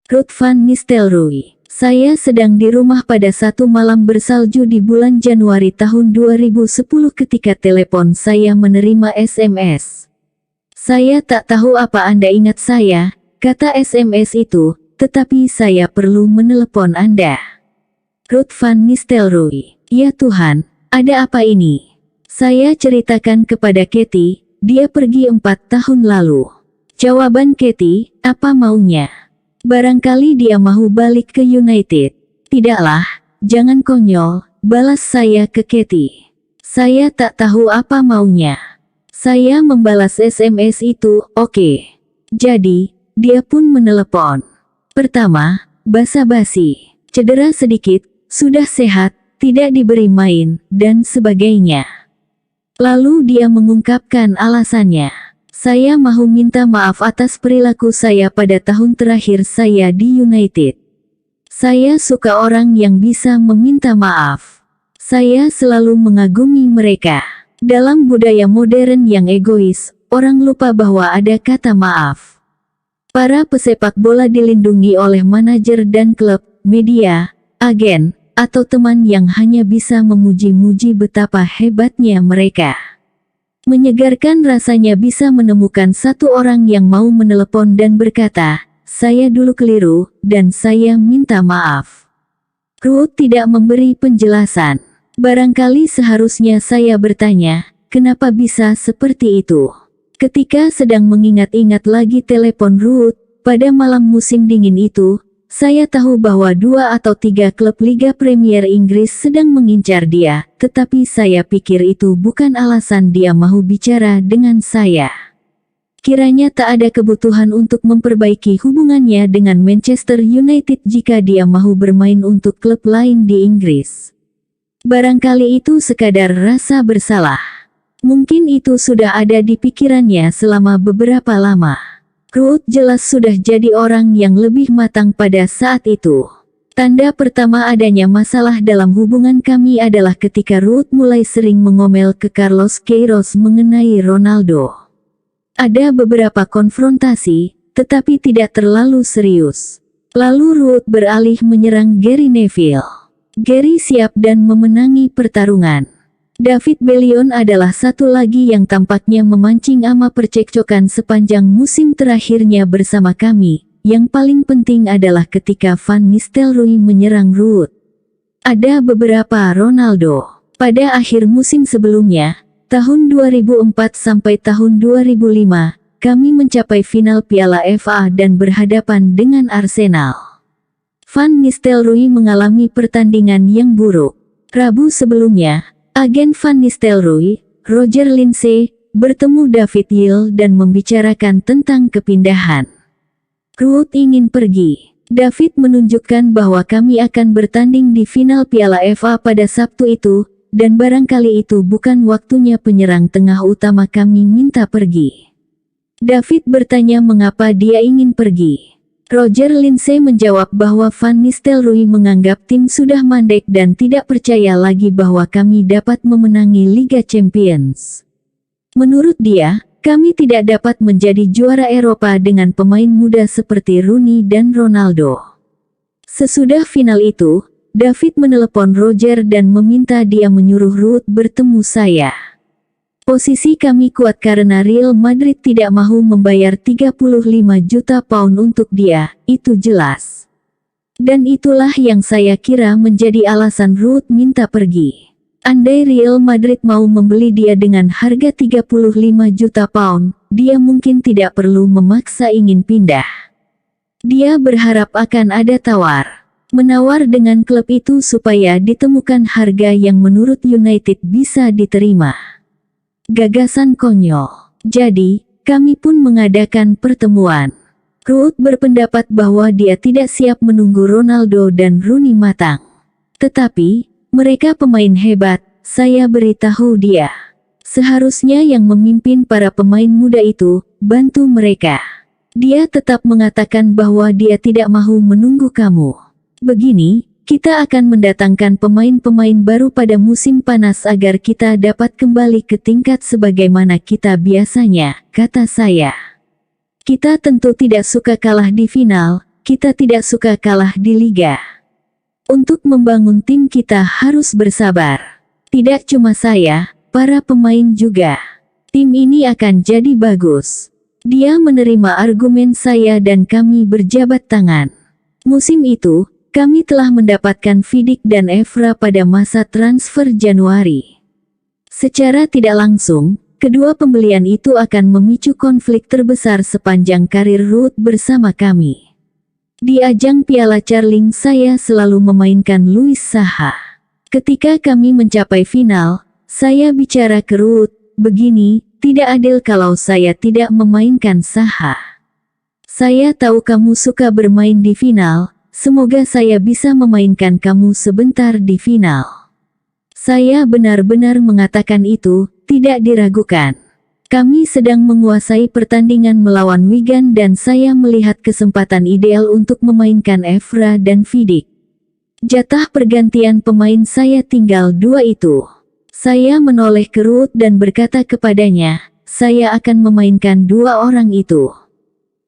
Ruud van Nistelrooy. Saya sedang di rumah pada satu malam bersalju di bulan Januari tahun 2010 ketika telepon saya menerima SMS. Saya tak tahu apa Anda ingat saya, kata SMS itu, tetapi saya perlu menelepon Anda. Ruud van Nistelrooy. Ya Tuhan, ada apa ini? Saya ceritakan kepada Katie, dia pergi 4 tahun lalu. Jawaban Katie, apa maunya? Barangkali dia mau balik ke United. Tidaklah, jangan konyol, balas saya ke Katie. Saya tak tahu apa maunya. Saya membalas SMS itu, oke. Jadi, dia pun menelepon. Pertama, basa-basi, cedera sedikit, sudah sehat, tidak diberi main, dan sebagainya. Lalu dia mengungkapkan alasannya. Saya mau minta maaf atas perilaku saya pada tahun terakhir saya di United. Saya suka orang yang bisa meminta maaf. Saya selalu mengagumi mereka. Dalam budaya modern yang egois, orang lupa bahwa ada kata maaf. Para pesepak bola dilindungi oleh manajer dan klub, media, agen, atau teman yang hanya bisa memuji-muji betapa hebatnya mereka. Menyegarkan rasanya bisa menemukan satu orang yang mau menelepon dan berkata, saya dulu keliru, dan saya minta maaf. Ruud tidak memberi penjelasan. Barangkali seharusnya saya bertanya, kenapa bisa seperti itu? Ketika sedang mengingat-ingat lagi telepon Ruud, pada malam musim dingin itu, saya tahu bahwa 2 atau 3 klub Liga Premier Inggris sedang mengincar dia, tetapi saya pikir itu bukan alasan dia mau bicara dengan saya. Kiranya tak ada kebutuhan untuk memperbaiki hubungannya dengan Manchester United jika dia mau bermain untuk klub lain di Inggris. Barangkali itu sekadar rasa bersalah. Mungkin itu sudah ada di pikirannya selama beberapa lama. Ruud jelas sudah jadi orang yang lebih matang pada saat itu. Tanda pertama adanya masalah dalam hubungan kami adalah ketika Ruud mulai sering mengomel ke Carlos Queiroz mengenai Ronaldo. Ada beberapa konfrontasi, tetapi tidak terlalu serius. Lalu Ruud beralih menyerang Gary Neville. Gary siap dan memenangi pertarungan. David Bellion adalah satu lagi yang tampaknya memancing ama percekcokan sepanjang musim terakhirnya bersama kami. Yang paling penting adalah ketika Van Nistelrooy menyerang Ruud. Ada beberapa Ronaldo. Pada akhir musim sebelumnya, tahun 2004 sampai tahun 2005, kami mencapai final Piala FA dan berhadapan dengan Arsenal. Van Nistelrooy mengalami pertandingan yang buruk. Rabu sebelumnya, agen Van Nistelrooy, Roger Lindsay, bertemu David Gill dan membicarakan tentang kepindahan. Ruud ingin pergi. David menunjukkan bahwa kami akan bertanding di final Piala FA pada Sabtu itu, dan barangkali itu bukan waktunya penyerang tengah utama kami minta pergi. David bertanya mengapa dia ingin pergi. Roger Lindsay menjawab bahwa Van Nistelrooy menganggap tim sudah mandek dan tidak percaya lagi bahwa kami dapat memenangi Liga Champions. Menurut dia, kami tidak dapat menjadi juara Eropa dengan pemain muda seperti Rooney dan Ronaldo. Sesudah final itu, David menelepon Roger dan meminta dia menyuruh Ruud bertemu saya. Posisi kami kuat karena Real Madrid tidak mau membayar 35 juta pound untuk dia, itu jelas. Dan itulah yang saya kira menjadi alasan Ruud minta pergi. Andai Real Madrid mau membeli dia dengan harga 35 juta pound, dia mungkin tidak perlu memaksa ingin pindah. Dia berharap akan ada menawar dengan klub itu supaya ditemukan harga yang menurut United bisa diterima. Gagasan konyol. Jadi, kami pun mengadakan pertemuan. Ruud berpendapat bahwa dia tidak siap menunggu Ronaldo dan Rooney matang. Tetapi, mereka pemain hebat, saya beritahu dia. Seharusnya yang memimpin para pemain muda itu, bantu mereka. Dia tetap mengatakan bahwa dia tidak mau menunggu kamu. Begini, kita akan mendatangkan pemain-pemain baru pada musim panas agar kita dapat kembali ke tingkat sebagaimana kita biasanya, kata saya. Kita tentu tidak suka kalah di final, kita tidak suka kalah di liga. Untuk membangun tim kita harus bersabar. Tidak cuma saya, para pemain juga. Tim ini akan jadi bagus. Dia menerima argumen saya dan kami berjabat tangan. Musim itu, kami telah mendapatkan Vidic dan Evra pada masa transfer Januari. Secara tidak langsung, kedua pembelian itu akan memicu konflik terbesar sepanjang karir Ruud bersama kami. Di ajang Piala Carling saya selalu memainkan Luis Saha. Ketika kami mencapai final, saya bicara ke Ruud, begini, tidak adil kalau saya tidak memainkan Saha. Saya tahu kamu suka bermain di final, semoga saya bisa memainkan kamu sebentar di final. Saya benar-benar mengatakan itu, tidak diragukan. Kami sedang menguasai pertandingan melawan Wigan dan saya melihat kesempatan ideal untuk memainkan Evra dan Vidic. Jatah pergantian pemain saya tinggal 2 itu. Saya menoleh ke Ruud dan berkata kepadanya, saya akan memainkan 2 orang itu.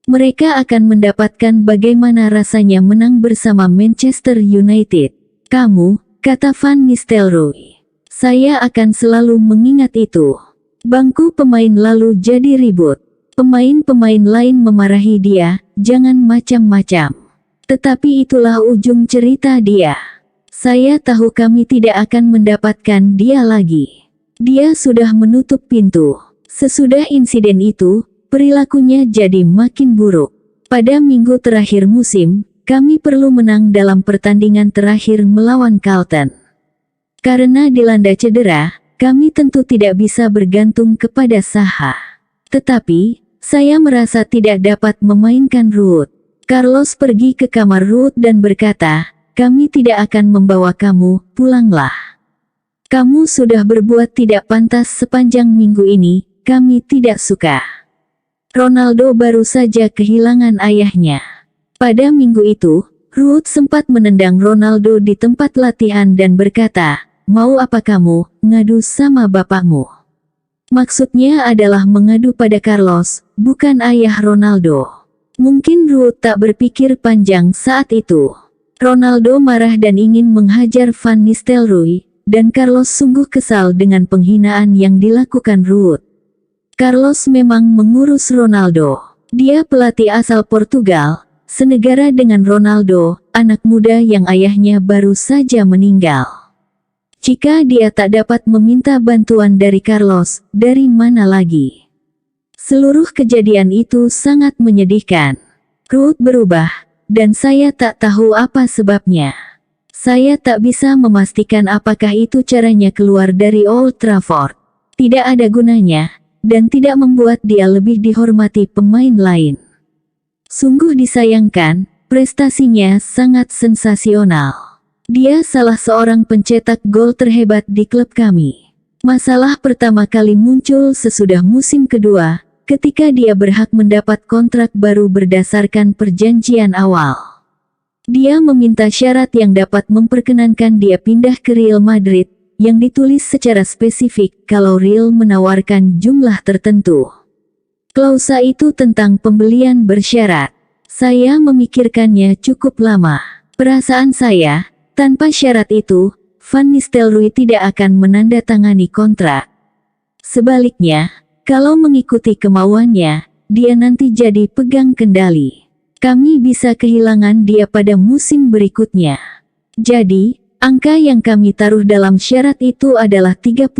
Mereka akan mendapatkan bagaimana rasanya menang bersama Manchester United. Kamu, kata Van Nistelrooy. Saya akan selalu mengingat itu. Bangku pemain lalu jadi ribut. Pemain-pemain lain memarahi dia, jangan macam-macam. Tetapi itulah ujung cerita dia. Saya tahu kami tidak akan mendapatkan dia lagi. Dia sudah menutup pintu. Sesudah insiden itu, perilakunya jadi makin buruk. Pada minggu terakhir musim, kami perlu menang dalam pertandingan terakhir melawan Carlton. Karena dilanda cedera, kami tentu tidak bisa bergantung kepada Saha. Tetapi, saya merasa tidak dapat memainkan Ruud. Carlos pergi ke kamar Ruud dan berkata, kami tidak akan membawa kamu, pulanglah. Kamu sudah berbuat tidak pantas sepanjang minggu ini, kami tidak suka. Ronaldo baru saja kehilangan ayahnya. Pada minggu itu, Ruud sempat menendang Ronaldo di tempat latihan dan berkata, mau apa kamu, ngadu sama bapakmu? Maksudnya adalah mengadu pada Carlos, bukan ayah Ronaldo. Mungkin Ruud tak berpikir panjang saat itu. Ronaldo marah dan ingin menghajar Van Nistelrooy, dan Carlos sungguh kesal dengan penghinaan yang dilakukan Ruud. Carlos memang mengurus Ronaldo. Dia pelatih asal Portugal, senegara dengan Ronaldo, anak muda yang ayahnya baru saja meninggal. Jika dia tak dapat meminta bantuan dari Carlos, dari mana lagi? Seluruh kejadian itu sangat menyedihkan. Ruud berubah, dan saya tak tahu apa sebabnya. Saya tak bisa memastikan apakah itu caranya keluar dari Old Trafford. Tidak ada gunanya, dan tidak membuat dia lebih dihormati pemain lain. Sungguh disayangkan, prestasinya sangat sensasional. Dia salah seorang pencetak gol terhebat di klub kami. Masalah pertama kali muncul sesudah musim kedua, ketika dia berhak mendapat kontrak baru berdasarkan perjanjian awal. Dia meminta syarat yang dapat memperkenankan dia pindah ke Real Madrid, yang ditulis secara spesifik kalau Real menawarkan jumlah tertentu. Klausa itu tentang pembelian bersyarat. Saya memikirkannya cukup lama. Perasaan saya, tanpa syarat itu, Van Nistelrooy tidak akan menandatangani kontrak. Sebaliknya, kalau mengikuti kemauannya, dia nanti jadi pegang kendali. Kami bisa kehilangan dia pada musim berikutnya. Jadi, angka yang kami taruh dalam syarat itu adalah 35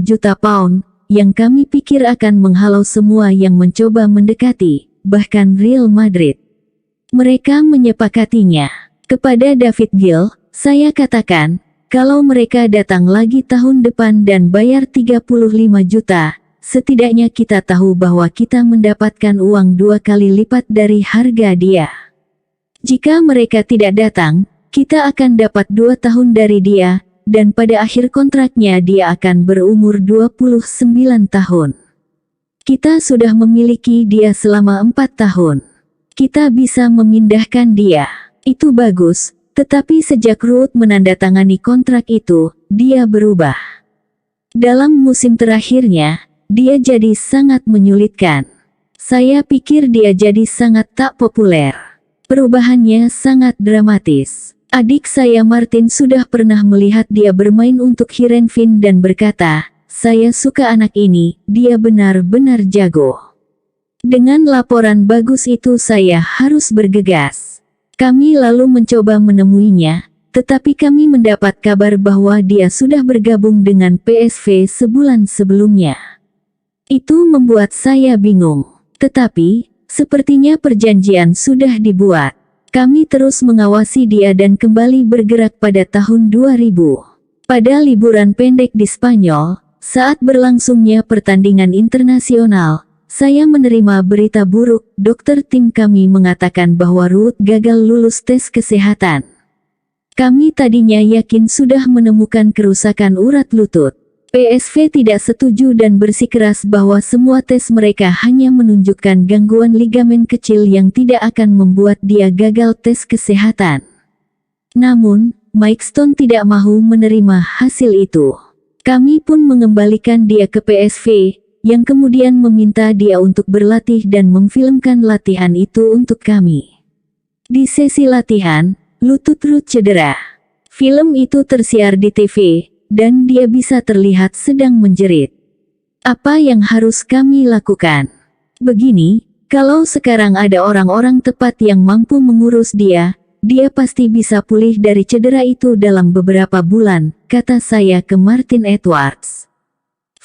juta pound, yang kami pikir akan menghalau semua yang mencoba mendekati, bahkan Real Madrid. Mereka menyepakatinya. Kepada David Gill, saya katakan, kalau mereka datang lagi tahun depan dan bayar 35 juta, setidaknya kita tahu bahwa kita mendapatkan uang 2 kali lipat dari harga dia. Jika mereka tidak datang, kita akan dapat 2 tahun dari dia, dan pada akhir kontraknya dia akan berumur 29 tahun. Kita sudah memiliki dia selama 4 tahun. Kita bisa memindahkan dia. Itu bagus. Tetapi sejak Ruud menandatangani kontrak itu, dia berubah. Dalam musim terakhirnya, dia jadi sangat menyulitkan. Saya pikir dia jadi sangat tak populer. Perubahannya sangat dramatis. Adik saya Martin sudah pernah melihat dia bermain untuk Heerenveen dan berkata, "Saya suka anak ini, dia benar-benar jago." Dengan laporan bagus itu saya harus bergegas. Kami lalu mencoba menemuinya, tetapi kami mendapat kabar bahwa dia sudah bergabung dengan PSV sebulan sebelumnya. Itu membuat saya bingung. Tetapi, sepertinya perjanjian sudah dibuat. Kami terus mengawasi dia dan kembali bergerak pada tahun 2000. Pada liburan pendek di Spanyol, saat berlangsungnya pertandingan internasional, saya menerima berita buruk. Dokter tim kami mengatakan bahwa Ruud gagal lulus tes kesehatan. Kami tadinya yakin sudah menemukan kerusakan urat lutut. PSV tidak setuju dan bersikeras bahwa semua tes mereka hanya menunjukkan gangguan ligamen kecil yang tidak akan membuat dia gagal tes kesehatan. Namun, Mike Stone tidak mau menerima hasil itu. Kami pun mengembalikan dia ke PSV, yang kemudian meminta dia untuk berlatih dan memfilmkan latihan itu untuk kami. Di sesi latihan, lutut Ruud cedera. Film itu tersiar di TV, dan dia bisa terlihat sedang menjerit. Apa yang harus kami lakukan? Begini, kalau sekarang ada orang-orang tepat yang mampu mengurus dia pasti bisa pulih dari cedera itu dalam beberapa bulan, kata saya ke Martin Edwards.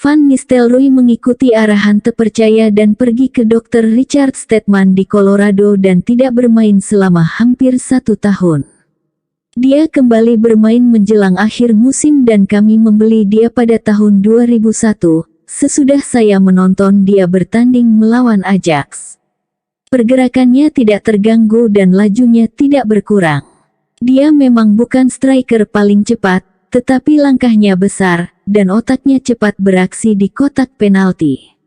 Van Nistelrooy mengikuti arahan terpercaya dan pergi ke Dr. Richard Steadman di Colorado dan tidak bermain selama hampir 1 tahun. Dia kembali bermain menjelang akhir musim dan kami membeli dia pada tahun 2001, sesudah saya menonton dia bertanding melawan Ajax. Pergerakannya tidak terganggu dan lajunya tidak berkurang. Dia memang bukan striker paling cepat, tetapi langkahnya besar, dan otaknya cepat beraksi di kotak penalti.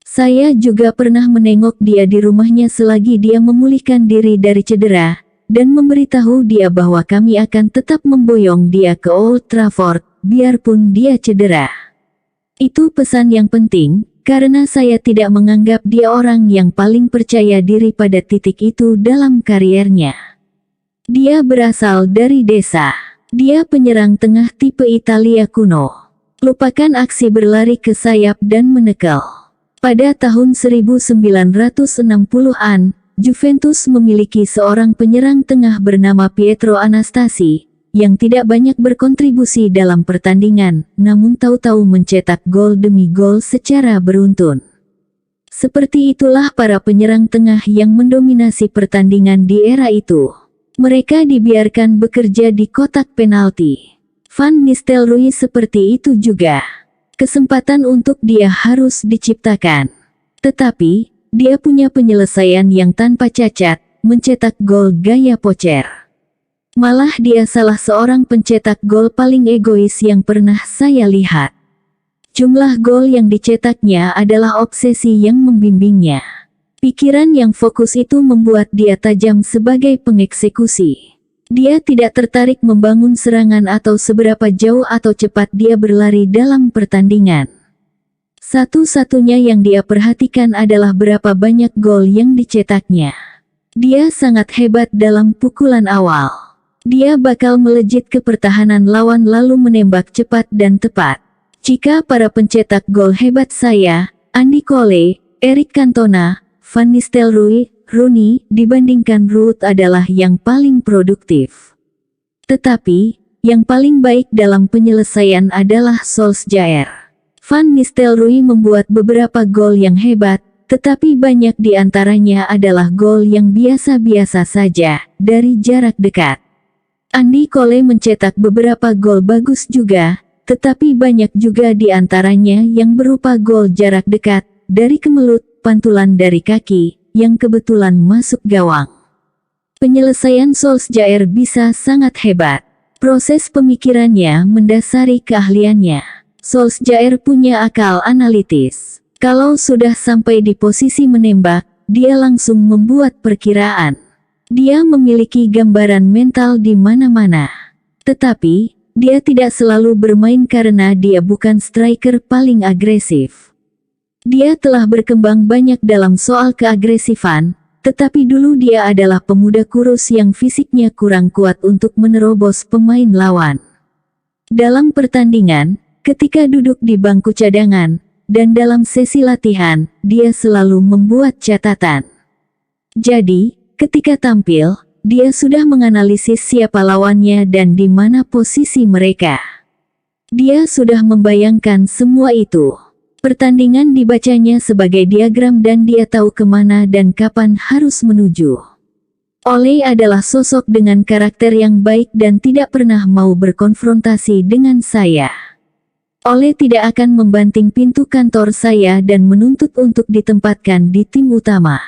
Saya juga pernah menengok dia di rumahnya selagi dia memulihkan diri dari cedera, dan memberitahu dia bahwa kami akan tetap memboyong dia ke Old Trafford, biarpun dia cedera. Itu pesan yang penting, karena saya tidak menganggap dia orang yang paling percaya diri pada titik itu dalam kariernya. Dia berasal dari desa. Dia penyerang tengah tipe Italia kuno. Lupakan aksi berlari ke sayap dan menekel. Pada tahun 1960-an, Juventus memiliki seorang penyerang tengah bernama Pietro Anastasi, yang tidak banyak berkontribusi dalam pertandingan, namun tahu-tahu mencetak gol demi gol secara beruntun. Seperti itulah para penyerang tengah yang mendominasi pertandingan di era itu. Mereka dibiarkan bekerja di kotak penalti. Van Nistelrooy seperti itu juga. Kesempatan untuk dia harus diciptakan. Tetapi, dia punya penyelesaian yang tanpa cacat, mencetak gol gaya pocher. Malah dia salah seorang pencetak gol paling egois yang pernah saya lihat. Jumlah gol yang dicetaknya adalah obsesi yang membimbingnya. Pikiran yang fokus itu membuat dia tajam sebagai pengeksekusi. Dia tidak tertarik membangun serangan atau seberapa jauh atau cepat dia berlari dalam pertandingan. Satu-satunya yang dia perhatikan adalah berapa banyak gol yang dicetaknya. Dia sangat hebat dalam pukulan awal. Dia bakal melejit ke pertahanan lawan lalu menembak cepat dan tepat. Jika para pencetak gol hebat saya, Andy Cole, Eric Cantona, Van Nistelrooy, Rooney, dibandingkan Ruud adalah yang paling produktif. Tetapi, yang paling baik dalam penyelesaian adalah Solskjaer. Van Nistelrooy membuat beberapa gol yang hebat, tetapi banyak di antaranya adalah gol yang biasa-biasa saja, dari jarak dekat. Andy Cole mencetak beberapa gol bagus juga, tetapi banyak juga di antaranya yang berupa gol jarak dekat, dari kemelut, pantulan dari kaki, yang kebetulan masuk gawang. Penyelesaian Solskjaer bisa sangat hebat. Proses pemikirannya mendasari keahliannya. Solskjaer punya akal analitis. Kalau sudah sampai di posisi menembak, dia langsung membuat perkiraan. Dia memiliki gambaran mental di mana-mana. Tetapi, dia tidak selalu bermain karena dia bukan striker paling agresif. Dia telah berkembang banyak dalam soal keagresifan, tetapi dulu dia adalah pemuda kurus yang fisiknya kurang kuat untuk menerobos pemain lawan. Dalam pertandingan, ketika duduk di bangku cadangan, dan dalam sesi latihan, dia selalu membuat catatan. Jadi, ketika tampil, dia sudah menganalisis siapa lawannya dan di mana posisi mereka. Dia sudah membayangkan semua itu. Pertandingan dibacanya sebagai diagram dan dia tahu kemana dan kapan harus menuju. Ole adalah sosok dengan karakter yang baik dan tidak pernah mau berkonfrontasi dengan saya. Ole tidak akan membanting pintu kantor saya dan menuntut untuk ditempatkan di tim utama.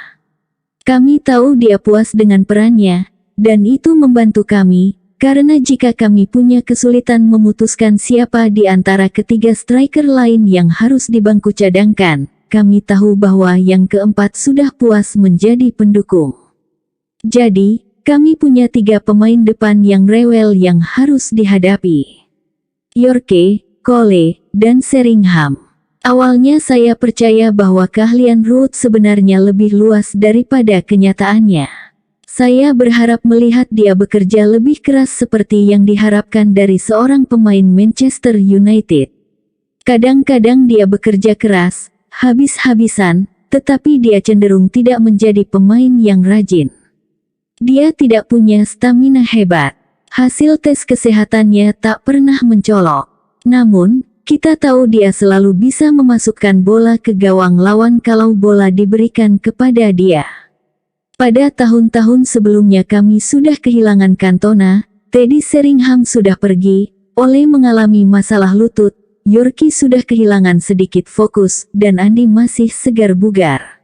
Kami tahu dia puas dengan perannya, dan itu membantu kami, karena jika kami punya kesulitan memutuskan siapa di antara ketiga striker lain yang harus dibangku cadangkan, kami tahu bahwa yang keempat sudah puas menjadi pendukung. Jadi, kami punya 3 pemain depan yang rewel yang harus dihadapi. Yorke, Cole, dan Sheringham. Awalnya saya percaya bahwa keahlian Ruud sebenarnya lebih luas daripada kenyataannya. Saya berharap melihat dia bekerja lebih keras seperti yang diharapkan dari seorang pemain Manchester United. Kadang-kadang dia bekerja keras, habis-habisan, tetapi dia cenderung tidak menjadi pemain yang rajin. Dia tidak punya stamina hebat. Hasil tes kesehatannya tak pernah mencolok. Namun, kita tahu dia selalu bisa memasukkan bola ke gawang lawan kalau bola diberikan kepada dia. Pada tahun-tahun sebelumnya kami sudah kehilangan Cantona, Teddy Sheringham sudah pergi, Ole mengalami masalah lutut, Yorke sudah kehilangan sedikit fokus, dan Andy masih segar bugar.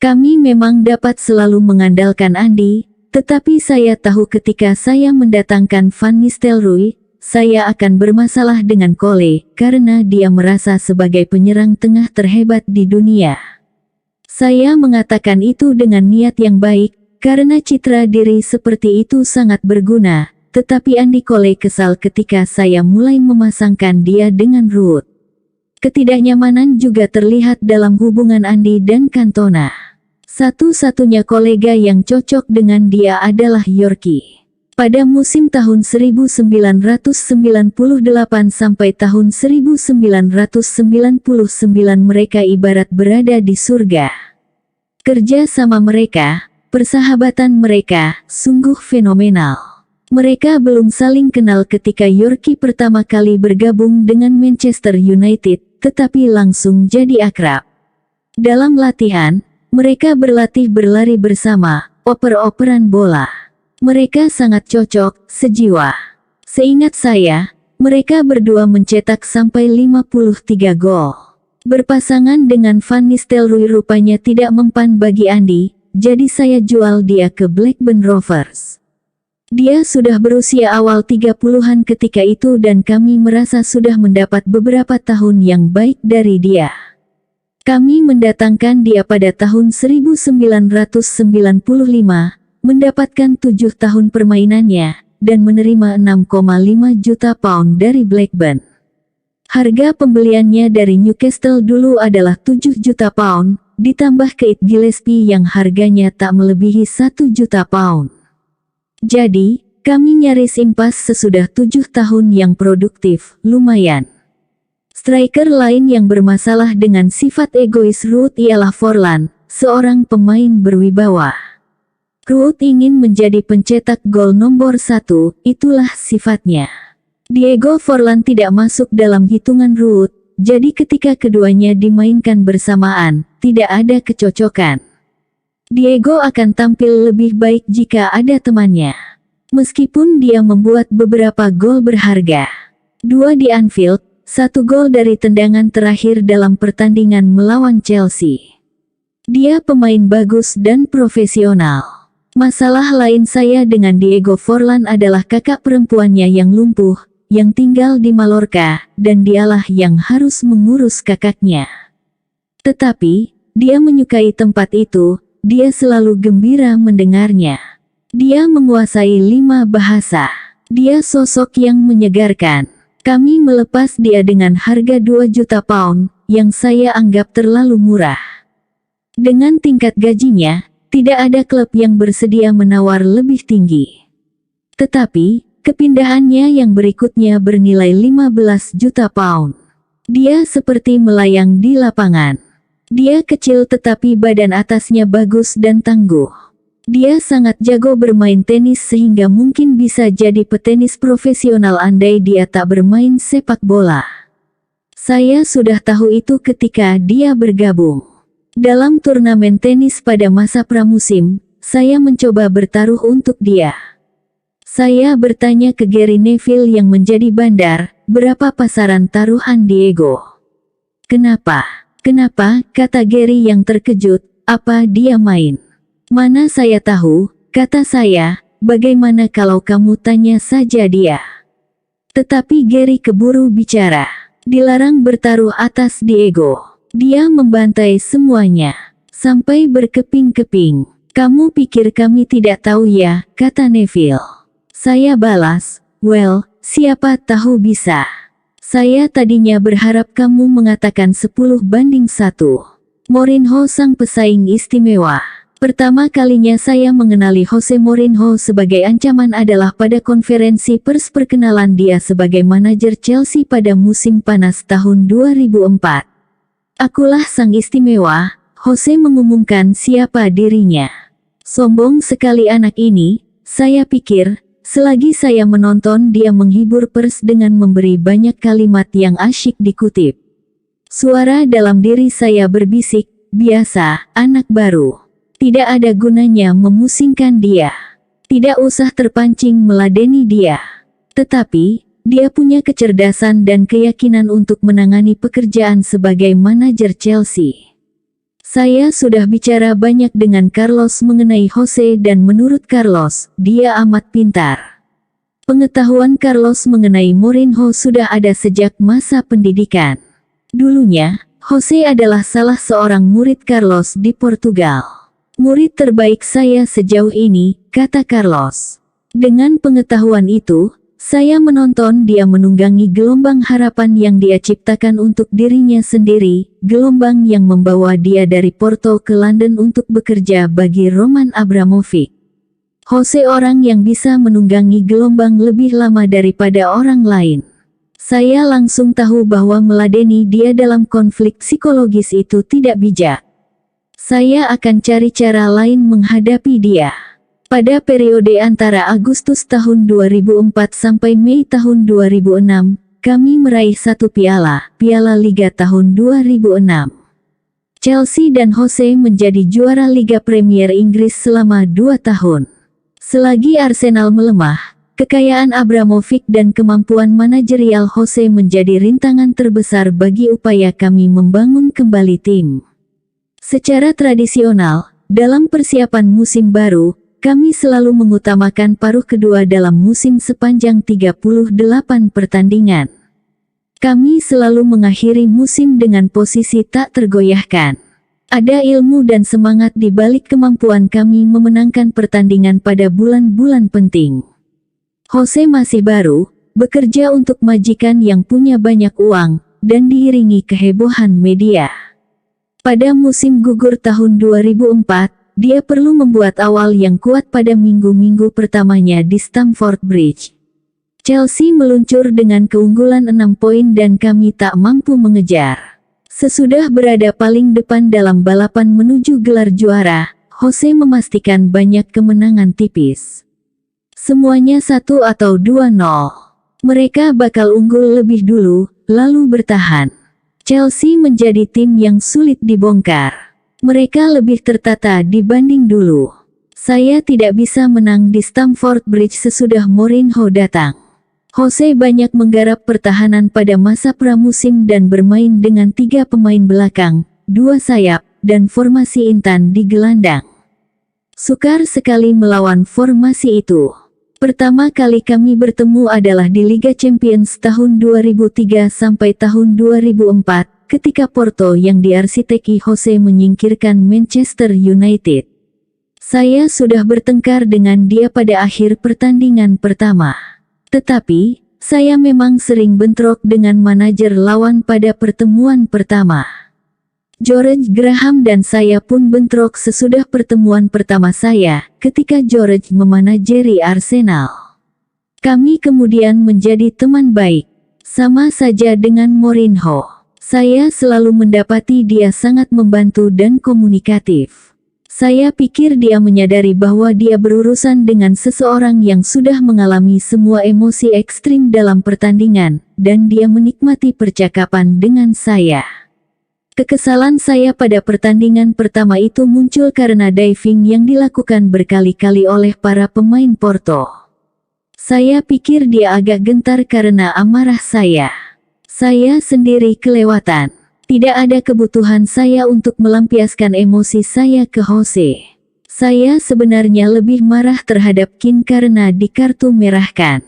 Kami memang dapat selalu mengandalkan Andy, tetapi saya tahu ketika saya mendatangkan Van Nistelrooy, saya akan bermasalah dengan Cole, karena dia merasa sebagai penyerang tengah terhebat di dunia. Saya mengatakan itu dengan niat yang baik, karena citra diri seperti itu sangat berguna, tetapi Andy Cole kesal ketika saya mulai memasangkan dia dengan Ruud. Ketidaknyamanan juga terlihat dalam hubungan Andy dan Cantona. Satu-satunya kolega yang cocok dengan dia adalah Yorke. Pada musim tahun 1998 sampai tahun 1999 mereka ibarat berada di surga. Kerja sama mereka, persahabatan mereka, sungguh fenomenal. Mereka belum saling kenal ketika Yorke pertama kali bergabung dengan Manchester United, tetapi langsung jadi akrab. Dalam latihan, mereka berlatih berlari bersama, oper-operan bola. Mereka sangat cocok, sejiwa. Seingat saya, mereka berdua mencetak sampai 53 gol. Berpasangan dengan Van Nistelrooy rupanya tidak mempan bagi Andy, jadi saya jual dia ke Blackburn Rovers. Dia sudah berusia awal 30-an ketika itu dan kami merasa sudah mendapat beberapa tahun yang baik dari dia. Kami mendatangkan dia pada tahun 1995, mendapatkan 7 tahun permainannya, dan menerima 6,5 juta pound dari Blackburn. Harga pembeliannya dari Newcastle dulu adalah 7 juta pound, ditambah Keith Gillespie yang harganya tak melebihi 1 juta pound. Jadi, kami nyaris impas sesudah 7 tahun yang produktif, lumayan. Striker lain yang bermasalah dengan sifat egois Ruud ialah Forlan, seorang pemain berwibawa. Ruud ingin menjadi pencetak gol nomor 1, itulah sifatnya. Diego Forlan tidak masuk dalam hitungan Ruud, jadi ketika keduanya dimainkan bersamaan, tidak ada kecocokan. Diego akan tampil lebih baik jika ada temannya. Meskipun dia membuat beberapa gol berharga. 2 di Anfield, 1 gol dari tendangan terakhir dalam pertandingan melawan Chelsea. Dia pemain bagus dan profesional. Masalah lain saya dengan Diego Forlan adalah kakak perempuannya yang lumpuh, yang tinggal di Mallorca, dan dialah yang harus mengurus kakaknya. Tetapi, dia menyukai tempat itu, dia selalu gembira mendengarnya. Dia menguasai 5 bahasa. Dia sosok yang menyegarkan. Kami melepas dia dengan harga 2 juta pound, yang saya anggap terlalu murah. Dengan tingkat gajinya, Tidak ada klub yang bersedia menawar lebih tinggi. Tetapi, kepindahannya yang berikutnya bernilai 15 juta pound. Dia seperti melayang di lapangan. Dia kecil tetapi badan atasnya bagus dan tangguh. Dia sangat jago bermain tenis sehingga mungkin bisa jadi petenis profesional andai dia tak bermain sepak bola. Saya sudah tahu itu ketika dia bergabung. Dalam turnamen tenis pada masa pramusim, saya mencoba bertaruh untuk dia. Saya bertanya ke Gary Neville yang menjadi bandar, berapa pasaran taruhan Diego? Kenapa? Kenapa? Kata Gary yang terkejut, apa dia main? Mana saya tahu, kata saya, bagaimana kalau kamu tanya saja dia? Tetapi Gary keburu bicara. Dilarang bertaruh atas Diego. Dia membantai semuanya. Sampai berkeping-keping. Kamu pikir kami tidak tahu ya, kata Neville. Saya balas, well, siapa tahu bisa. Saya tadinya berharap kamu mengatakan 10-1. Mourinho sang pesaing istimewa. Pertama kalinya saya mengenali Jose Mourinho sebagai ancaman adalah pada konferensi pers perkenalan dia sebagai manajer Chelsea pada musim panas tahun 2004. Akulah sang istimewa, Jose mengumumkan siapa dirinya. Sombong sekali anak ini, saya pikir. Selagi saya menonton dia menghibur pers dengan memberi banyak kalimat yang asyik dikutip. Suara dalam diri saya berbisik, biasa, anak baru. Tidak ada gunanya memusingkan dia. Tidak usah terpancing meladeni dia. Tetapi, dia punya kecerdasan dan keyakinan untuk menangani pekerjaan sebagai manajer Chelsea. Saya sudah bicara banyak dengan Carlos mengenai Jose dan menurut Carlos, dia amat pintar. Pengetahuan Carlos mengenai Mourinho sudah ada sejak masa pendidikan. Dulunya, Jose adalah salah seorang murid Carlos di Portugal. Murid terbaik saya sejauh ini, kata Carlos. Dengan pengetahuan itu, saya menonton dia menunggangi gelombang harapan yang dia ciptakan untuk dirinya sendiri, gelombang yang membawa dia dari Porto ke London untuk bekerja bagi Roman Abramovich. Jose orang yang bisa menunggangi gelombang lebih lama daripada orang lain. Saya langsung tahu bahwa meladeni dia dalam konflik psikologis itu tidak bijak. Saya akan cari cara lain menghadapi dia. Pada periode antara Agustus tahun 2004 sampai Mei tahun 2006, kami meraih satu Piala Liga tahun 2006. Chelsea dan Jose menjadi juara Liga Premier Inggris selama 2 tahun. Selagi Arsenal melemah, kekayaan Abramovich dan kemampuan manajerial Jose menjadi rintangan terbesar bagi upaya kami membangun kembali tim. Secara tradisional, dalam persiapan musim baru, kami selalu mengutamakan paruh kedua dalam musim sepanjang 38 pertandingan. Kami selalu mengakhiri musim dengan posisi tak tergoyahkan. Ada ilmu dan semangat di balik kemampuan kami memenangkan pertandingan pada bulan-bulan penting. Jose masih baru, bekerja untuk majikan yang punya banyak uang, dan diiringi kehebohan media. Pada musim gugur tahun 2004, dia perlu membuat awal yang kuat pada minggu-minggu pertamanya di Stamford Bridge. Chelsea meluncur dengan keunggulan 6 poin dan kami tak mampu mengejar. Sesudah berada paling depan dalam balapan menuju gelar juara, Jose memastikan banyak kemenangan tipis. Semuanya 1 atau 2-0. Mereka bakal unggul lebih dulu, lalu bertahan. Chelsea menjadi tim yang sulit dibongkar. Mereka lebih tertata dibanding dulu. Saya tidak bisa menang di Stamford Bridge sesudah Mourinho datang. Jose banyak menggarap pertahanan pada masa pramusim dan bermain dengan 3 pemain belakang, 2 sayap, dan formasi intan di gelandang. Sukar sekali melawan formasi itu. Pertama kali kami bertemu adalah di Liga Champions tahun 2003 sampai tahun 2004. Ketika Porto yang diarsiteki Jose menyingkirkan Manchester United. Saya sudah bertengkar dengan dia pada akhir pertandingan pertama. Tetapi, saya memang sering bentrok dengan manajer lawan pada pertemuan pertama. George Graham dan saya pun bentrok sesudah pertemuan pertama saya, ketika George memanajeri Arsenal. Kami kemudian menjadi teman baik. Sama saja dengan Mourinho. Saya selalu mendapati dia sangat membantu dan komunikatif. Saya pikir dia menyadari bahwa dia berurusan dengan seseorang yang sudah mengalami semua emosi ekstrim dalam pertandingan, dan dia menikmati percakapan dengan saya. Kekesalan saya pada pertandingan pertama itu muncul karena diving yang dilakukan berkali-kali oleh para pemain Porto. Saya pikir dia agak gentar karena amarah saya. Saya sendiri kelewatan. Tidak ada kebutuhan saya untuk melampiaskan emosi saya ke Jose. Saya sebenarnya lebih marah terhadap Keane karena dikartu merahkan.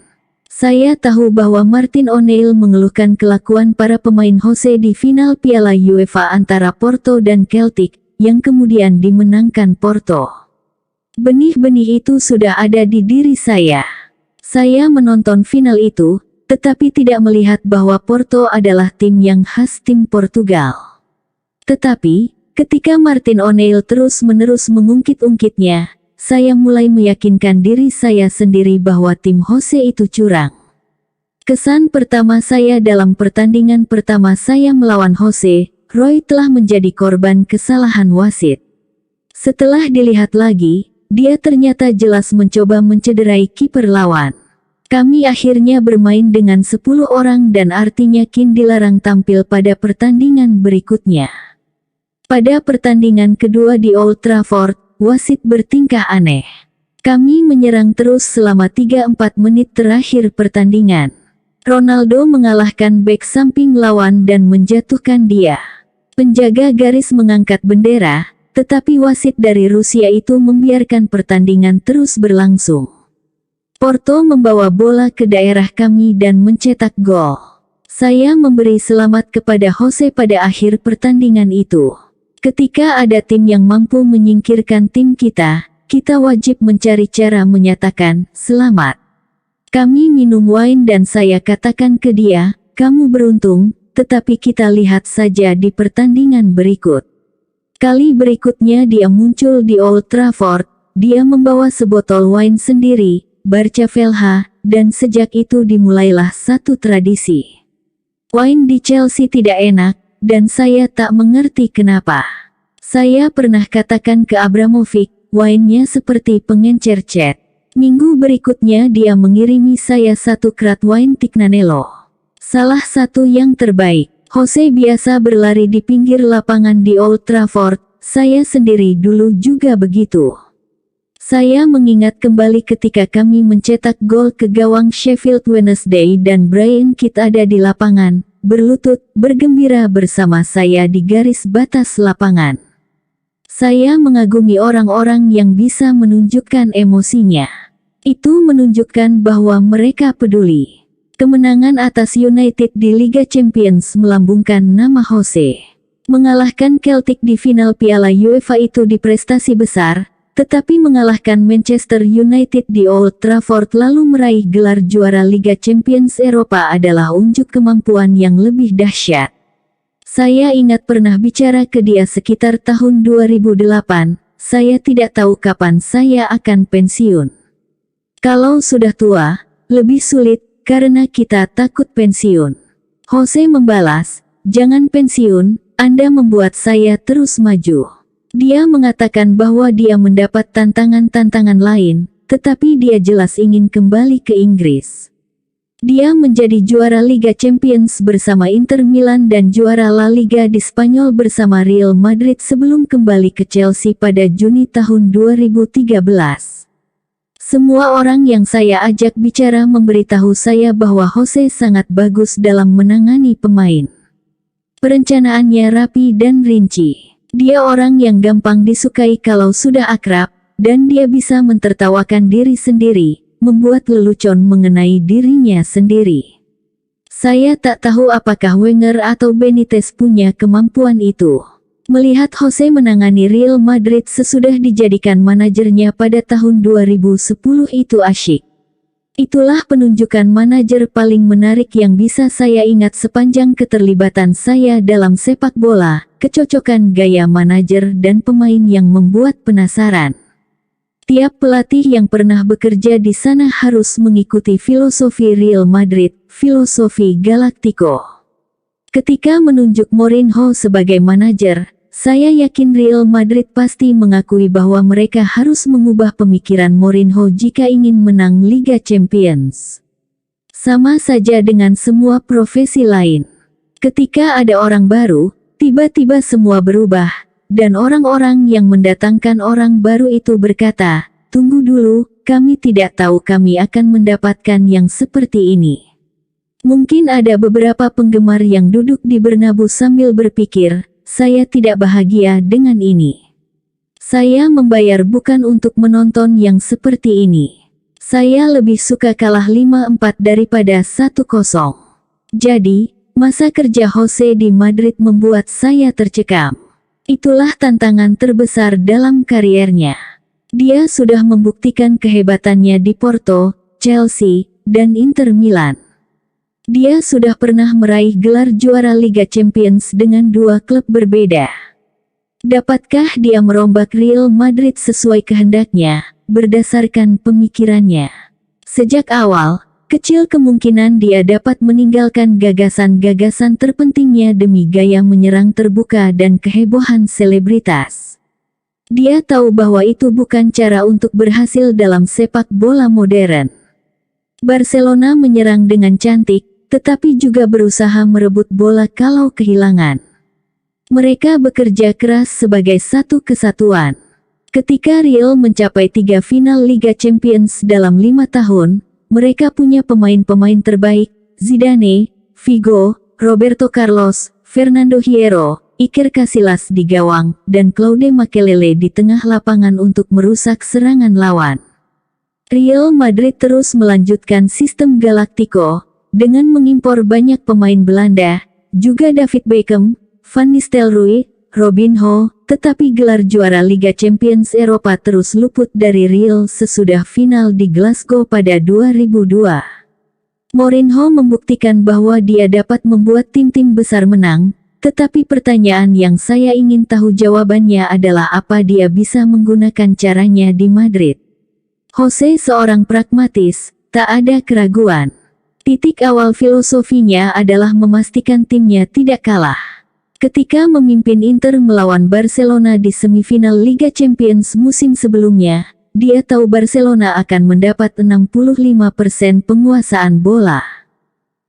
Saya tahu bahwa Martin O'Neill mengeluhkan kelakuan para pemain Jose di final Piala UEFA antara Porto dan Celtic, yang kemudian dimenangkan Porto. Benih-benih itu sudah ada di diri saya. Saya menonton final itu, tetapi tidak melihat bahwa Porto adalah tim yang khas tim Portugal. Tetapi, ketika Martin O'Neill terus-menerus mengungkit-ungkitnya, saya mulai meyakinkan diri saya sendiri bahwa tim Jose itu curang. Kesan pertama saya dalam pertandingan pertama saya melawan Jose, Roy telah menjadi korban kesalahan wasit. Setelah dilihat lagi, dia ternyata jelas mencoba mencederai kiper lawan. Kami akhirnya bermain dengan 10 orang dan artinya Keane dilarang tampil pada pertandingan berikutnya. Pada pertandingan kedua di Old Trafford, wasit bertingkah aneh. Kami menyerang terus selama 3-4 menit terakhir pertandingan. Ronaldo mengalahkan bek samping lawan dan menjatuhkan dia. Penjaga garis mengangkat bendera, tetapi wasit dari Rusia itu membiarkan pertandingan terus berlangsung. Porto membawa bola ke daerah kami dan mencetak gol. Saya memberi selamat kepada Jose pada akhir pertandingan itu. Ketika ada tim yang mampu menyingkirkan tim kita, kita wajib mencari cara menyatakan selamat. Kami minum wine dan saya katakan ke dia, kamu beruntung, tetapi kita lihat saja di pertandingan berikut. Kali berikutnya dia muncul di Old Trafford, dia membawa sebotol wine sendiri, Barca Velha, dan sejak itu dimulailah satu tradisi. Wine di Chelsea tidak enak, dan saya tak mengerti kenapa. Saya pernah katakan ke Abramovich, wine-nya seperti pengencer cat. Minggu berikutnya dia mengirimi saya 1 krat wine Tignanello. Salah satu yang terbaik. Jose biasa berlari di pinggir lapangan di Old Trafford, saya sendiri dulu juga begitu. Saya mengingat kembali ketika kami mencetak gol ke gawang Sheffield Wednesday dan Brian Kidd ada di lapangan, berlutut, bergembira bersama saya di garis batas lapangan. Saya mengagumi orang-orang yang bisa menunjukkan emosinya. Itu menunjukkan bahwa mereka peduli. Kemenangan atas United di Liga Champions melambungkan nama Jose. Mengalahkan Celtic di final Piala UEFA itu di prestasi besar, tetapi mengalahkan Manchester United di Old Trafford lalu meraih gelar juara Liga Champions Eropa adalah unjuk kemampuan yang lebih dahsyat. Saya ingat pernah bicara ke dia sekitar tahun 2008, saya tidak tahu kapan saya akan pensiun. Kalau sudah tua, lebih sulit, karena kita takut pensiun. Jose membalas, jangan pensiun, Anda membuat saya terus maju. Dia mengatakan bahwa dia mendapat tantangan-tantangan lain, tetapi dia jelas ingin kembali ke Inggris. Dia menjadi juara Liga Champions bersama Inter Milan dan juara La Liga di Spanyol bersama Real Madrid sebelum kembali ke Chelsea pada Juni tahun 2013. Semua orang yang saya ajak bicara memberitahu saya bahwa Jose sangat bagus dalam menangani pemain. Perencanaannya rapi dan rinci. Dia orang yang gampang disukai kalau sudah akrab, dan dia bisa mentertawakan diri sendiri, membuat lelucon mengenai dirinya sendiri. Saya tak tahu apakah Wenger atau Benitez punya kemampuan itu. Melihat Jose menangani Real Madrid sesudah dijadikan manajernya pada tahun 2010 itu asyik. Itulah penunjukan manajer paling menarik yang bisa saya ingat sepanjang keterlibatan saya dalam sepak bola, kecocokan gaya manajer dan pemain yang membuat penasaran. Tiap pelatih yang pernah bekerja di sana harus mengikuti filosofi Real Madrid, filosofi Galactico. Ketika menunjuk Mourinho sebagai manajer, saya yakin Real Madrid pasti mengakui bahwa mereka harus mengubah pemikiran Mourinho jika ingin menang Liga Champions. Sama saja dengan semua profesi lain. Ketika ada orang baru, tiba-tiba semua berubah, dan orang-orang yang mendatangkan orang baru itu berkata, "Tunggu dulu, kami tidak tahu kami akan mendapatkan yang seperti ini." Mungkin ada beberapa penggemar yang duduk di Bernabeu sambil berpikir, "Saya tidak bahagia dengan ini. Saya membayar bukan untuk menonton yang seperti ini. Saya lebih suka kalah 5-4 daripada 1-0. Jadi, masa kerja Jose di Madrid membuat saya tercekam. Itulah tantangan terbesar dalam kariernya. Dia sudah membuktikan kehebatannya di Porto, Chelsea, dan Inter Milan. Dia sudah pernah meraih gelar juara Liga Champions dengan dua klub berbeda. Dapatkah dia merombak Real Madrid sesuai kehendaknya, berdasarkan pemikirannya? Sejak awal, kecil kemungkinan dia dapat meninggalkan gagasan-gagasan terpentingnya demi gaya menyerang terbuka dan kehebohan selebritas. Dia tahu bahwa itu bukan cara untuk berhasil dalam sepak bola modern. Barcelona menyerang dengan cantik, tetapi juga berusaha merebut bola kalau kehilangan. Mereka bekerja keras sebagai satu kesatuan. Ketika Real mencapai 3 final Liga Champions dalam 5 tahun, mereka punya pemain-pemain terbaik, Zidane, Figo, Roberto Carlos, Fernando Hierro, Iker Casillas di gawang, dan Claude Makélélé di tengah lapangan untuk merusak serangan lawan. Real Madrid terus melanjutkan sistem Galactico, dengan mengimpor banyak pemain Belanda, juga David Beckham, Van Nistelrooy, Robinho, tetapi gelar juara Liga Champions Eropa terus luput dari Real sesudah final di Glasgow pada 2002. Mourinho membuktikan bahwa dia dapat membuat tim-tim besar menang, tetapi pertanyaan yang saya ingin tahu jawabannya adalah apa dia bisa menggunakan caranya di Madrid. Jose seorang pragmatis, tak ada keraguan. Titik awal filosofinya adalah memastikan timnya tidak kalah. Ketika memimpin Inter melawan Barcelona di semifinal Liga Champions musim sebelumnya, dia tahu Barcelona akan mendapat 65% penguasaan bola.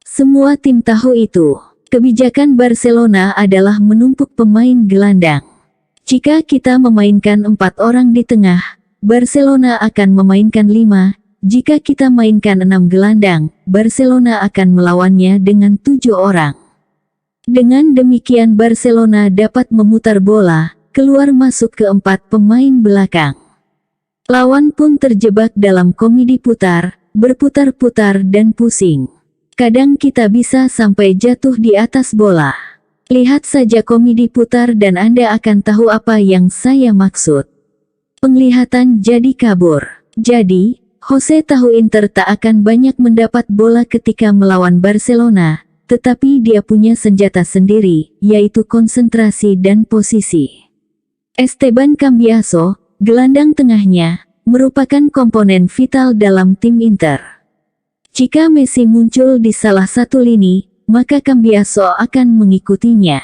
Semua tim tahu itu. Kebijakan Barcelona adalah menumpuk pemain gelandang. Jika kita memainkan 4 orang di tengah, Barcelona akan memainkan 5. Jika kita mainkan 6 gelandang, Barcelona akan melawannya dengan 7 orang. Dengan demikian Barcelona dapat memutar bola, keluar masuk ke 4 pemain belakang. Lawan pun terjebak dalam komedi putar, berputar-putar dan pusing. Kadang kita bisa sampai jatuh di atas bola. Lihat saja komedi putar dan Anda akan tahu apa yang saya maksud. Penglihatan jadi kabur. Jadi, Jose tahu Inter tak akan banyak mendapat bola ketika melawan Barcelona, tetapi dia punya senjata sendiri, yaitu konsentrasi dan posisi. Esteban Cambiaso, gelandang tengahnya, merupakan komponen vital dalam tim Inter. Jika Messi muncul di salah satu lini, maka Cambiaso akan mengikutinya.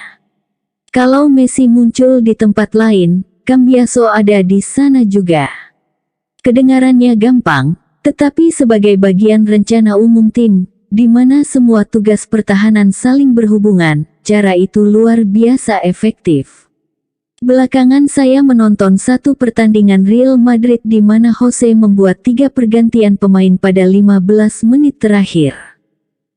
Kalau Messi muncul di tempat lain, Cambiaso ada di sana juga. Kedengarannya gampang, tetapi sebagai bagian rencana umum tim, di mana semua tugas pertahanan saling berhubungan, cara itu luar biasa efektif. Belakangan saya menonton satu pertandingan Real Madrid di mana Jose membuat 3 pergantian pemain pada 15 menit terakhir.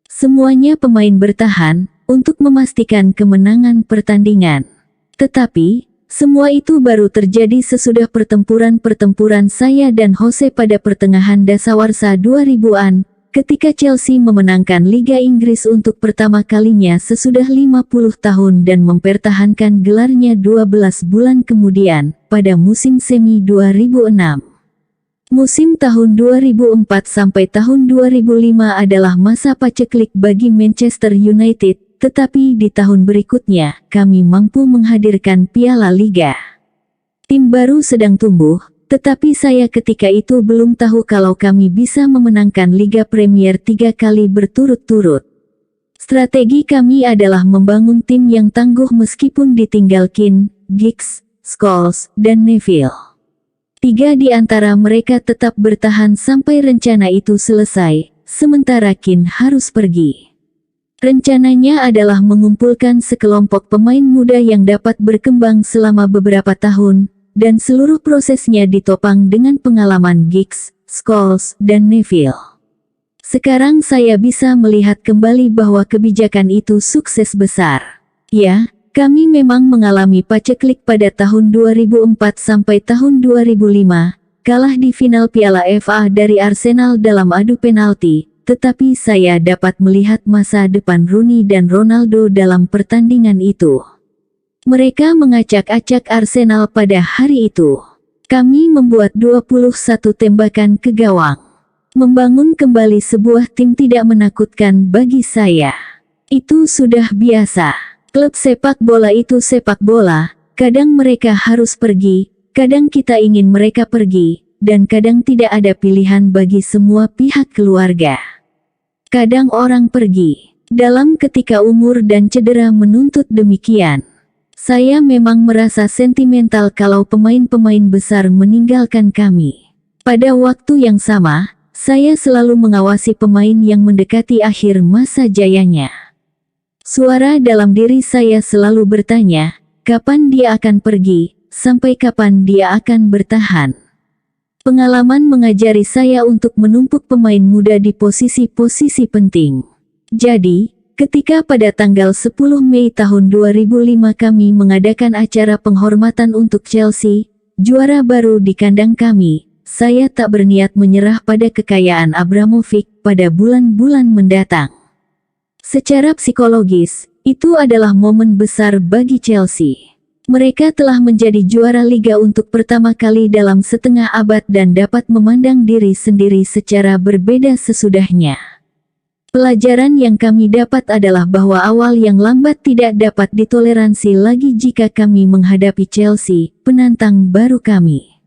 Semuanya pemain bertahan, untuk memastikan kemenangan pertandingan. Tetapi, semua itu baru terjadi sesudah pertempuran-pertempuran saya dan Jose pada pertengahan dasawarsa 2000-an, ketika Chelsea memenangkan Liga Inggris untuk pertama kalinya sesudah 50 tahun dan mempertahankan gelarnya 12 bulan kemudian, pada musim semi 2006. Musim tahun 2004 sampai tahun 2005 adalah masa paceklik bagi Manchester United, tetapi di tahun berikutnya, kami mampu menghadirkan Piala Liga. Tim baru sedang tumbuh, tetapi saya ketika itu belum tahu kalau kami bisa memenangkan Liga Premier 3 kali berturut-turut. Strategi kami adalah membangun tim yang tangguh meskipun ditinggal Keane, Giggs, Scholes, dan Neville. 3 di antara mereka tetap bertahan sampai rencana itu selesai, sementara Keane harus pergi. Rencananya adalah mengumpulkan sekelompok pemain muda yang dapat berkembang selama beberapa tahun, dan seluruh prosesnya ditopang dengan pengalaman Giggs, Scholes, dan Neville. Sekarang saya bisa melihat kembali bahwa kebijakan itu sukses besar. Ya, kami memang mengalami paceklik pada tahun 2004 sampai tahun 2005, kalah di final Piala FA dari Arsenal dalam adu penalti, tetapi saya dapat melihat masa depan Rooney dan Ronaldo dalam pertandingan itu. Mereka mengacak-acak Arsenal pada hari itu. Kami membuat 21 tembakan ke gawang. Membangun kembali sebuah tim tidak menakutkan bagi saya. Itu sudah biasa. Klub sepak bola itu sepak bola, kadang mereka harus pergi, kadang kita ingin mereka pergi, dan kadang tidak ada pilihan bagi semua pihak keluarga. Kadang orang pergi, dalam ketika umur dan cedera menuntut demikian. Saya memang merasa sentimental kalau pemain-pemain besar meninggalkan kami. Pada waktu yang sama, saya selalu mengawasi pemain yang mendekati akhir masa jayanya. Suara dalam diri saya selalu bertanya, kapan dia akan pergi, sampai kapan dia akan bertahan. Pengalaman mengajari saya untuk menumpuk pemain muda di posisi-posisi penting. Jadi, ketika pada tanggal 10 Mei tahun 2005 kami mengadakan acara penghormatan untuk Chelsea, juara baru di kandang kami, saya tak berniat menyerah pada kekayaan Abramovich pada bulan-bulan mendatang. Secara psikologis, itu adalah momen besar bagi Chelsea. Mereka telah menjadi juara liga untuk pertama kali dalam setengah abad dan dapat memandang diri sendiri secara berbeda sesudahnya. Pelajaran yang kami dapat adalah bahwa awal yang lambat tidak dapat ditoleransi lagi jika kami menghadapi Chelsea, penantang baru kami.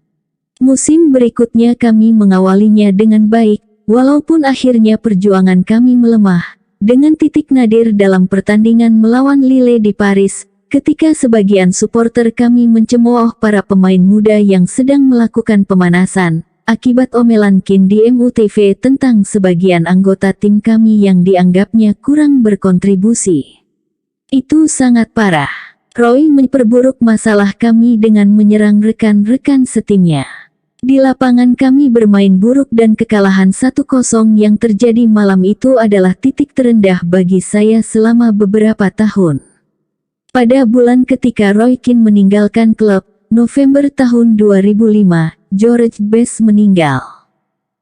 Musim berikutnya kami mengawalinya dengan baik, walaupun akhirnya perjuangan kami melemah, dengan titik nadir dalam pertandingan melawan Lille di Paris, ketika sebagian supporter kami mencemooh para pemain muda yang sedang melakukan pemanasan. Akibat omelan Keane di MUTV tentang sebagian anggota tim kami yang dianggapnya kurang berkontribusi. Itu sangat parah. Roy memperburuk masalah kami dengan menyerang rekan-rekan setimnya. Di lapangan kami bermain buruk dan kekalahan 1-0 yang terjadi malam itu adalah titik terendah bagi saya selama beberapa tahun. Pada bulan ketika Roy Keane meninggalkan klub, November tahun 2005, George Best meninggal.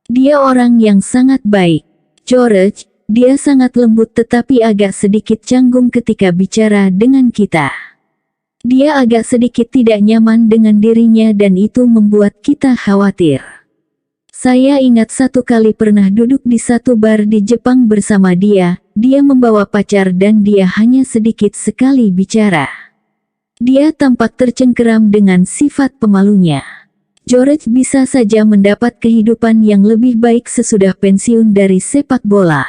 Dia orang yang sangat baik. George, dia sangat lembut tetapi agak sedikit canggung ketika bicara dengan kita. Dia agak sedikit tidak nyaman dengan dirinya dan itu membuat kita khawatir. Saya ingat satu kali pernah duduk di satu bar di Jepang bersama dia membawa pacar dan dia hanya sedikit sekali bicara. Dia tampak tercengkeram dengan sifat pemalunya. George bisa saja mendapat kehidupan yang lebih baik sesudah pensiun dari sepak bola.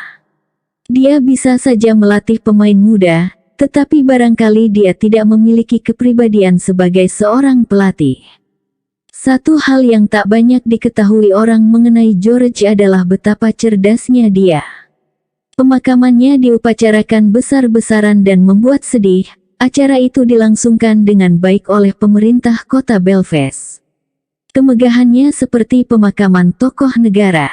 Dia bisa saja melatih pemain muda, tetapi barangkali dia tidak memiliki kepribadian sebagai seorang pelatih. Satu hal yang tak banyak diketahui orang mengenai George adalah betapa cerdasnya dia. Pemakamannya diupacarakan besar-besaran dan membuat sedih. Acara itu dilangsungkan dengan baik oleh pemerintah kota Belfast. Kemegahannya seperti pemakaman tokoh negara.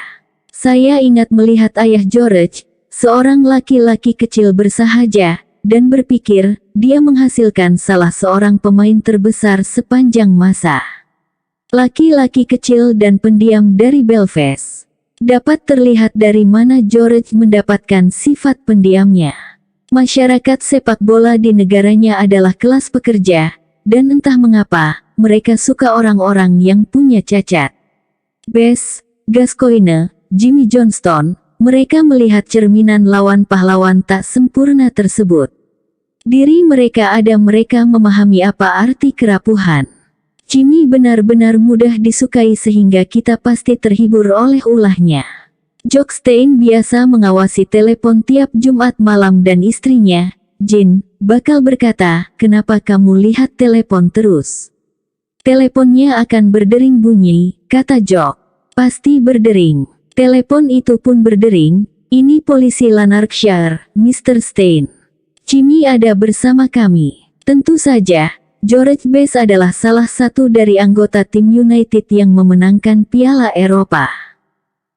Saya ingat melihat ayah George, seorang laki-laki kecil bersahaja, dan berpikir, dia menghasilkan salah seorang pemain terbesar sepanjang masa. Laki-laki kecil dan pendiam dari Belfast. Dapat terlihat dari mana George mendapatkan sifat pendiamnya. Masyarakat sepak bola di negaranya adalah kelas pekerja, dan entah mengapa, mereka suka orang-orang yang punya cacat. Bess, Gascoigne, Jimmy Johnston, mereka melihat cerminan lawan pahlawan tak sempurna tersebut. Diri mereka ada mereka memahami apa arti kerapuhan. Jimmy benar-benar mudah disukai sehingga kita pasti terhibur oleh ulahnya. Jock Stein biasa mengawasi telepon tiap Jumat malam dan istrinya, Jean, bakal berkata, "Kenapa kamu lihat telepon terus?" "Teleponnya akan berdering bunyi," kata Jock. "Pasti berdering." Telepon itu pun berdering. "Ini polisi Lanarkshire, Mr. Stein. Jimmy ada bersama kami." Tentu saja, George Best adalah salah satu dari anggota tim United yang memenangkan Piala Eropa.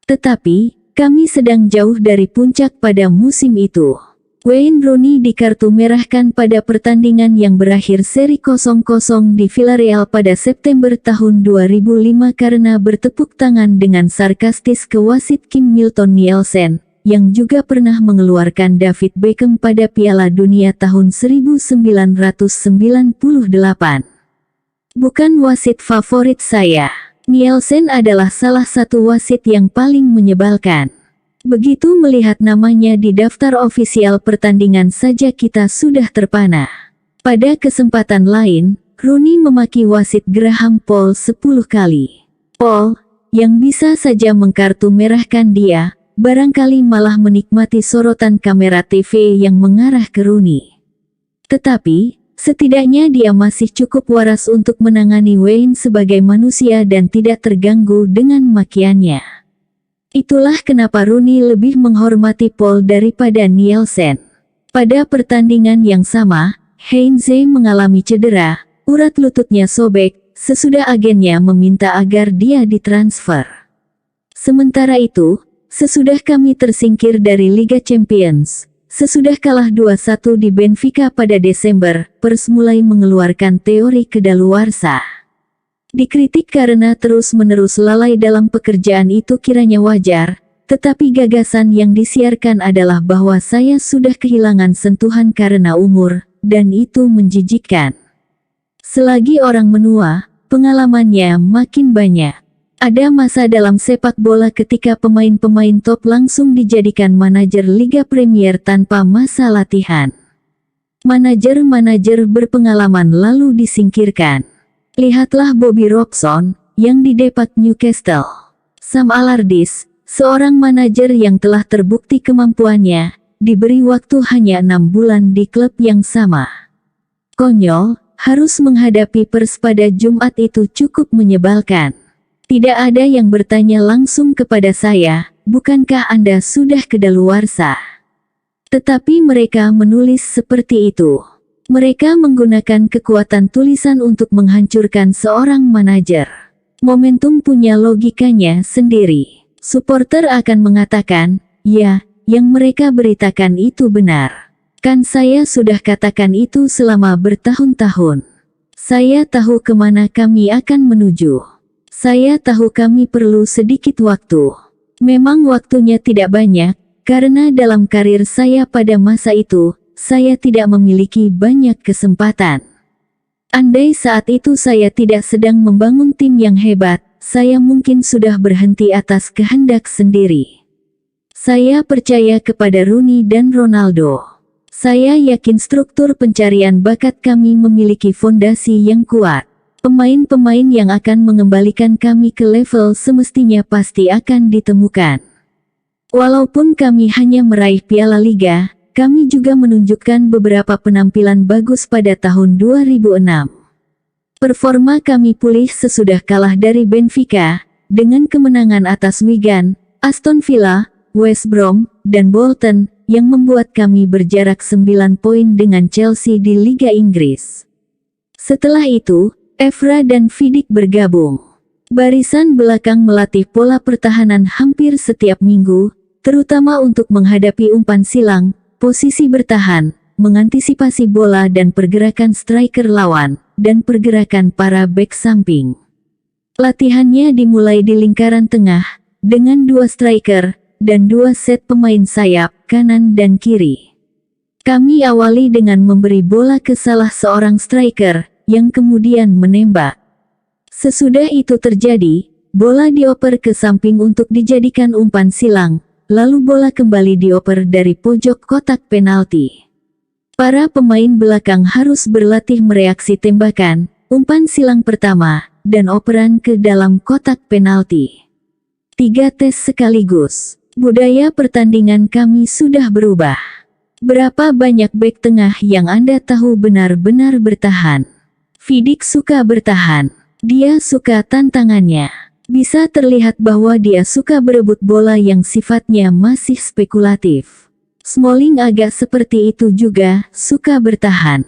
Tetapi, kami sedang jauh dari puncak pada musim itu. Wayne Rooney dikartu merahkan pada pertandingan yang berakhir seri 0-0 di Villarreal pada September tahun 2005 karena bertepuk tangan dengan sarkastis ke wasit Kim Milton Nielsen, yang juga pernah mengeluarkan David Beckham pada Piala Dunia tahun 1998. "Bukan wasit favorit saya. Nielsen adalah salah satu wasit yang paling menyebalkan. Begitu melihat namanya di daftar ofisial pertandingan saja kita sudah terpana." Pada kesempatan lain, Rooney memaki wasit Graham Poll 10 kali. Poll, yang bisa saja mengkartu merahkan dia, barangkali malah menikmati sorotan kamera TV yang mengarah ke Rooney. Tetapi, setidaknya dia masih cukup waras untuk menangani Wayne sebagai manusia dan tidak terganggu dengan makiannya. Itulah kenapa Rooney lebih menghormati Poll daripada Nielsen. Pada pertandingan yang sama, Heinze mengalami cedera, urat lututnya sobek, sesudah agennya meminta agar dia ditransfer. Sementara itu, sesudah kami tersingkir dari Liga Champions, sesudah kalah 2-1 di Benfica pada Desember, Spurs mulai mengeluarkan teori kedaluarsa. Dikritik karena terus-menerus lalai dalam pekerjaan itu kiranya wajar, tetapi gagasan yang disiarkan adalah bahwa saya sudah kehilangan sentuhan karena umur, dan itu menjijikkan. Selagi orang menua, pengalamannya makin banyak. Ada masa dalam sepak bola ketika pemain-pemain top langsung dijadikan manajer Liga Premier tanpa masa latihan. Manajer-manajer berpengalaman lalu disingkirkan. Lihatlah Bobby Robson, yang didepak Newcastle. Sam Allardyce, seorang manajer yang telah terbukti kemampuannya, diberi waktu hanya 6 bulan di klub yang sama. Konyol, harus menghadapi Spurs pada Jumat itu cukup menyebalkan. Tidak ada yang bertanya langsung kepada saya, "Bukankah Anda sudah kedaluarsa?" Tetapi mereka menulis seperti itu. Mereka menggunakan kekuatan tulisan untuk menghancurkan seorang manajer. Momentum punya logikanya sendiri. Supporter akan mengatakan, "Ya, yang mereka beritakan itu benar. Kan saya sudah katakan itu selama bertahun-tahun. Saya tahu kemana kami akan menuju. Saya tahu kami perlu sedikit waktu." Memang waktunya tidak banyak, karena dalam karir saya pada masa itu, saya tidak memiliki banyak kesempatan. Andai saat itu saya tidak sedang membangun tim yang hebat, saya mungkin sudah berhenti atas kehendak sendiri. Saya percaya kepada Rooney dan Ronaldo. Saya yakin struktur pencarian bakat kami memiliki fondasi yang kuat. Pemain-pemain yang akan mengembalikan kami ke level semestinya pasti akan ditemukan. Walaupun kami hanya meraih Piala Liga, kami juga menunjukkan beberapa penampilan bagus pada tahun 2006. Performa kami pulih sesudah kalah dari Benfica, dengan kemenangan atas Wigan, Aston Villa, West Brom, dan Bolton, yang membuat kami berjarak 9 poin dengan Chelsea di Liga Inggris. Setelah itu, Evra dan Vidic bergabung. Barisan belakang melatih pola pertahanan hampir setiap minggu, terutama untuk menghadapi umpan silang, posisi bertahan, mengantisipasi bola dan pergerakan striker lawan, dan pergerakan para bek samping. Latihannya dimulai di lingkaran tengah, dengan 2 striker, dan 2 set pemain sayap, kanan dan kiri. Kami awali dengan memberi bola ke salah seorang striker, yang kemudian menembak. Sesudah itu terjadi, Bola dioper ke samping untuk dijadikan umpan silang, lalu bola kembali dioper dari pojok kotak penalti. Para pemain belakang harus berlatih mereaksi tembakan, umpan silang pertama, dan operan ke dalam kotak penalti. 3 tes sekaligus. Budaya pertandingan kami sudah berubah. Berapa banyak bek tengah yang Anda tahu benar-benar bertahan? Vidic suka bertahan. Dia suka tantangannya. Bisa terlihat bahwa dia suka berebut bola yang sifatnya masih spekulatif. Smalling agak seperti itu juga, suka bertahan.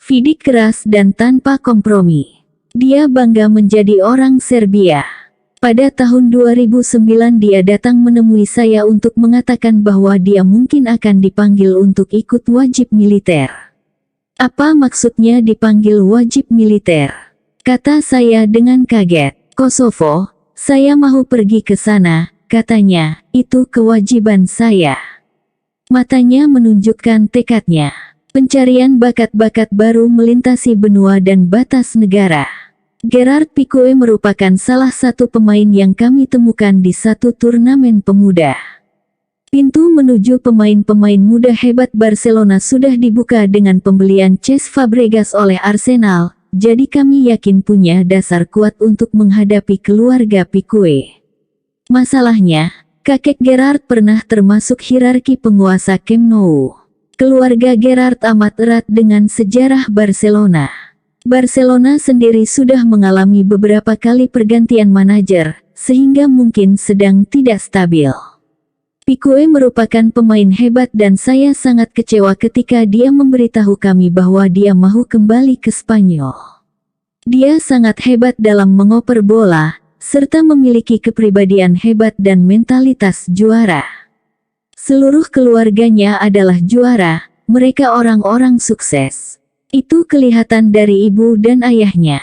Vidic keras dan tanpa kompromi. Dia bangga menjadi orang Serbia. Pada tahun 2009 dia datang menemui saya untuk mengatakan bahwa dia mungkin akan dipanggil untuk ikut wajib militer. Apa maksudnya dipanggil wajib militer? Kata saya dengan kaget. Kosovo, saya mau pergi ke sana, katanya, itu kewajiban saya. Matanya menunjukkan tekadnya. Pencarian bakat-bakat baru melintasi benua dan batas negara. Gerard Pique merupakan salah satu pemain yang kami temukan di satu turnamen pemuda. Pintu menuju pemain-pemain muda hebat Barcelona sudah dibuka dengan pembelian Cesc Fabregas oleh Arsenal, jadi kami yakin punya dasar kuat untuk menghadapi keluarga Pique. Masalahnya, kakek Gerard pernah termasuk hierarki penguasa Camp Nou. Keluarga Gerard amat erat dengan sejarah Barcelona. Barcelona sendiri sudah mengalami beberapa kali pergantian manajer, sehingga mungkin sedang tidak stabil. Pique merupakan pemain hebat dan saya sangat kecewa ketika dia memberitahu kami bahwa dia mau kembali ke Spanyol. Dia sangat hebat dalam mengoper bola, serta memiliki kepribadian hebat dan mentalitas juara. Seluruh keluarganya adalah juara, mereka orang-orang sukses. Itu kelihatan dari ibu dan ayahnya.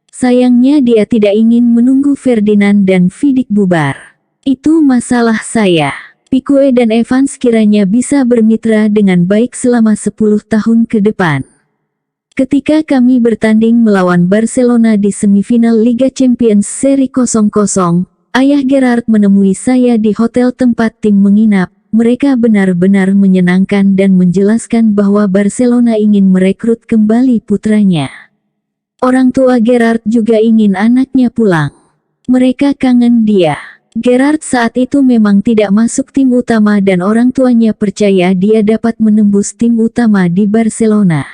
Sayangnya dia tidak ingin menunggu Ferdinand dan Vidic bubar. Itu masalah saya. Pique dan Evans kiranya bisa bermitra dengan baik selama 10 tahun ke depan. Ketika kami bertanding melawan Barcelona di semifinal Liga Champions seri 0-0, ayah Gerard menemui saya di hotel tempat tim menginap. Mereka benar-benar menyenangkan dan menjelaskan bahwa Barcelona ingin merekrut kembali putranya. Orang tua Gerard juga ingin anaknya pulang. Mereka kangen dia. Gerard saat itu memang tidak masuk tim utama dan orang tuanya percaya dia dapat menembus tim utama di Barcelona.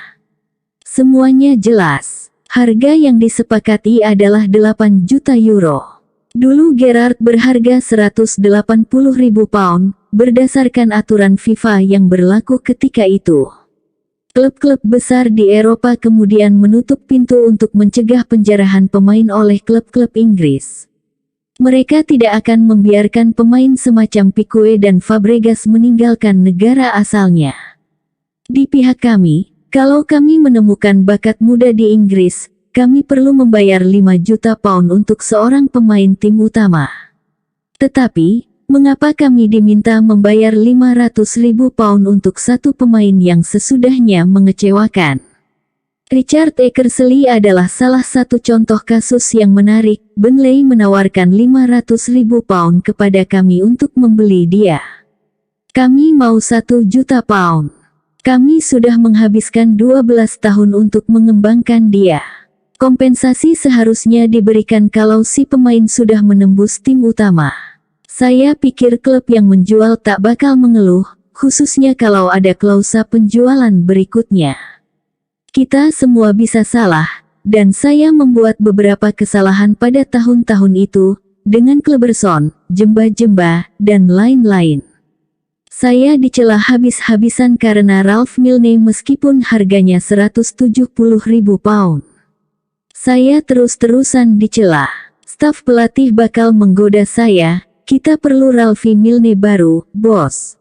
Semuanya jelas. Harga yang disepakati adalah 8 juta euro. Dulu Gerard berharga 180.000 pound, berdasarkan aturan FIFA yang berlaku ketika itu. Klub-klub besar di Eropa kemudian menutup pintu untuk mencegah penjarahan pemain oleh klub-klub Inggris. Mereka tidak akan membiarkan pemain semacam Pique dan Fabregas meninggalkan negara asalnya. Di pihak kami, kalau kami menemukan bakat muda di Inggris, kami perlu membayar 5 juta pound untuk seorang pemain tim utama. Tetapi, mengapa kami diminta membayar 500.000 pound untuk satu pemain yang sesudahnya mengecewakan? Richard Eckersley adalah salah satu contoh kasus yang menarik. Burnley menawarkan 500.000 pound kepada kami untuk membeli dia. Kami mau 1 juta pound. Kami sudah menghabiskan 12 tahun untuk mengembangkan dia. Kompensasi seharusnya diberikan kalau si pemain sudah menembus tim utama. Saya pikir klub yang menjual tak bakal mengeluh, khususnya kalau ada klausa penjualan berikutnya. Kita semua bisa salah, dan saya membuat beberapa kesalahan pada tahun-tahun itu, dengan Kleberson, Jemba-Jemba, dan lain-lain. Saya dicela habis-habisan karena Ralph Milne meskipun harganya 170.000 pound. Saya terus-terusan dicela. Staf pelatih bakal menggoda saya, kita perlu Ralphie Milne baru, bos.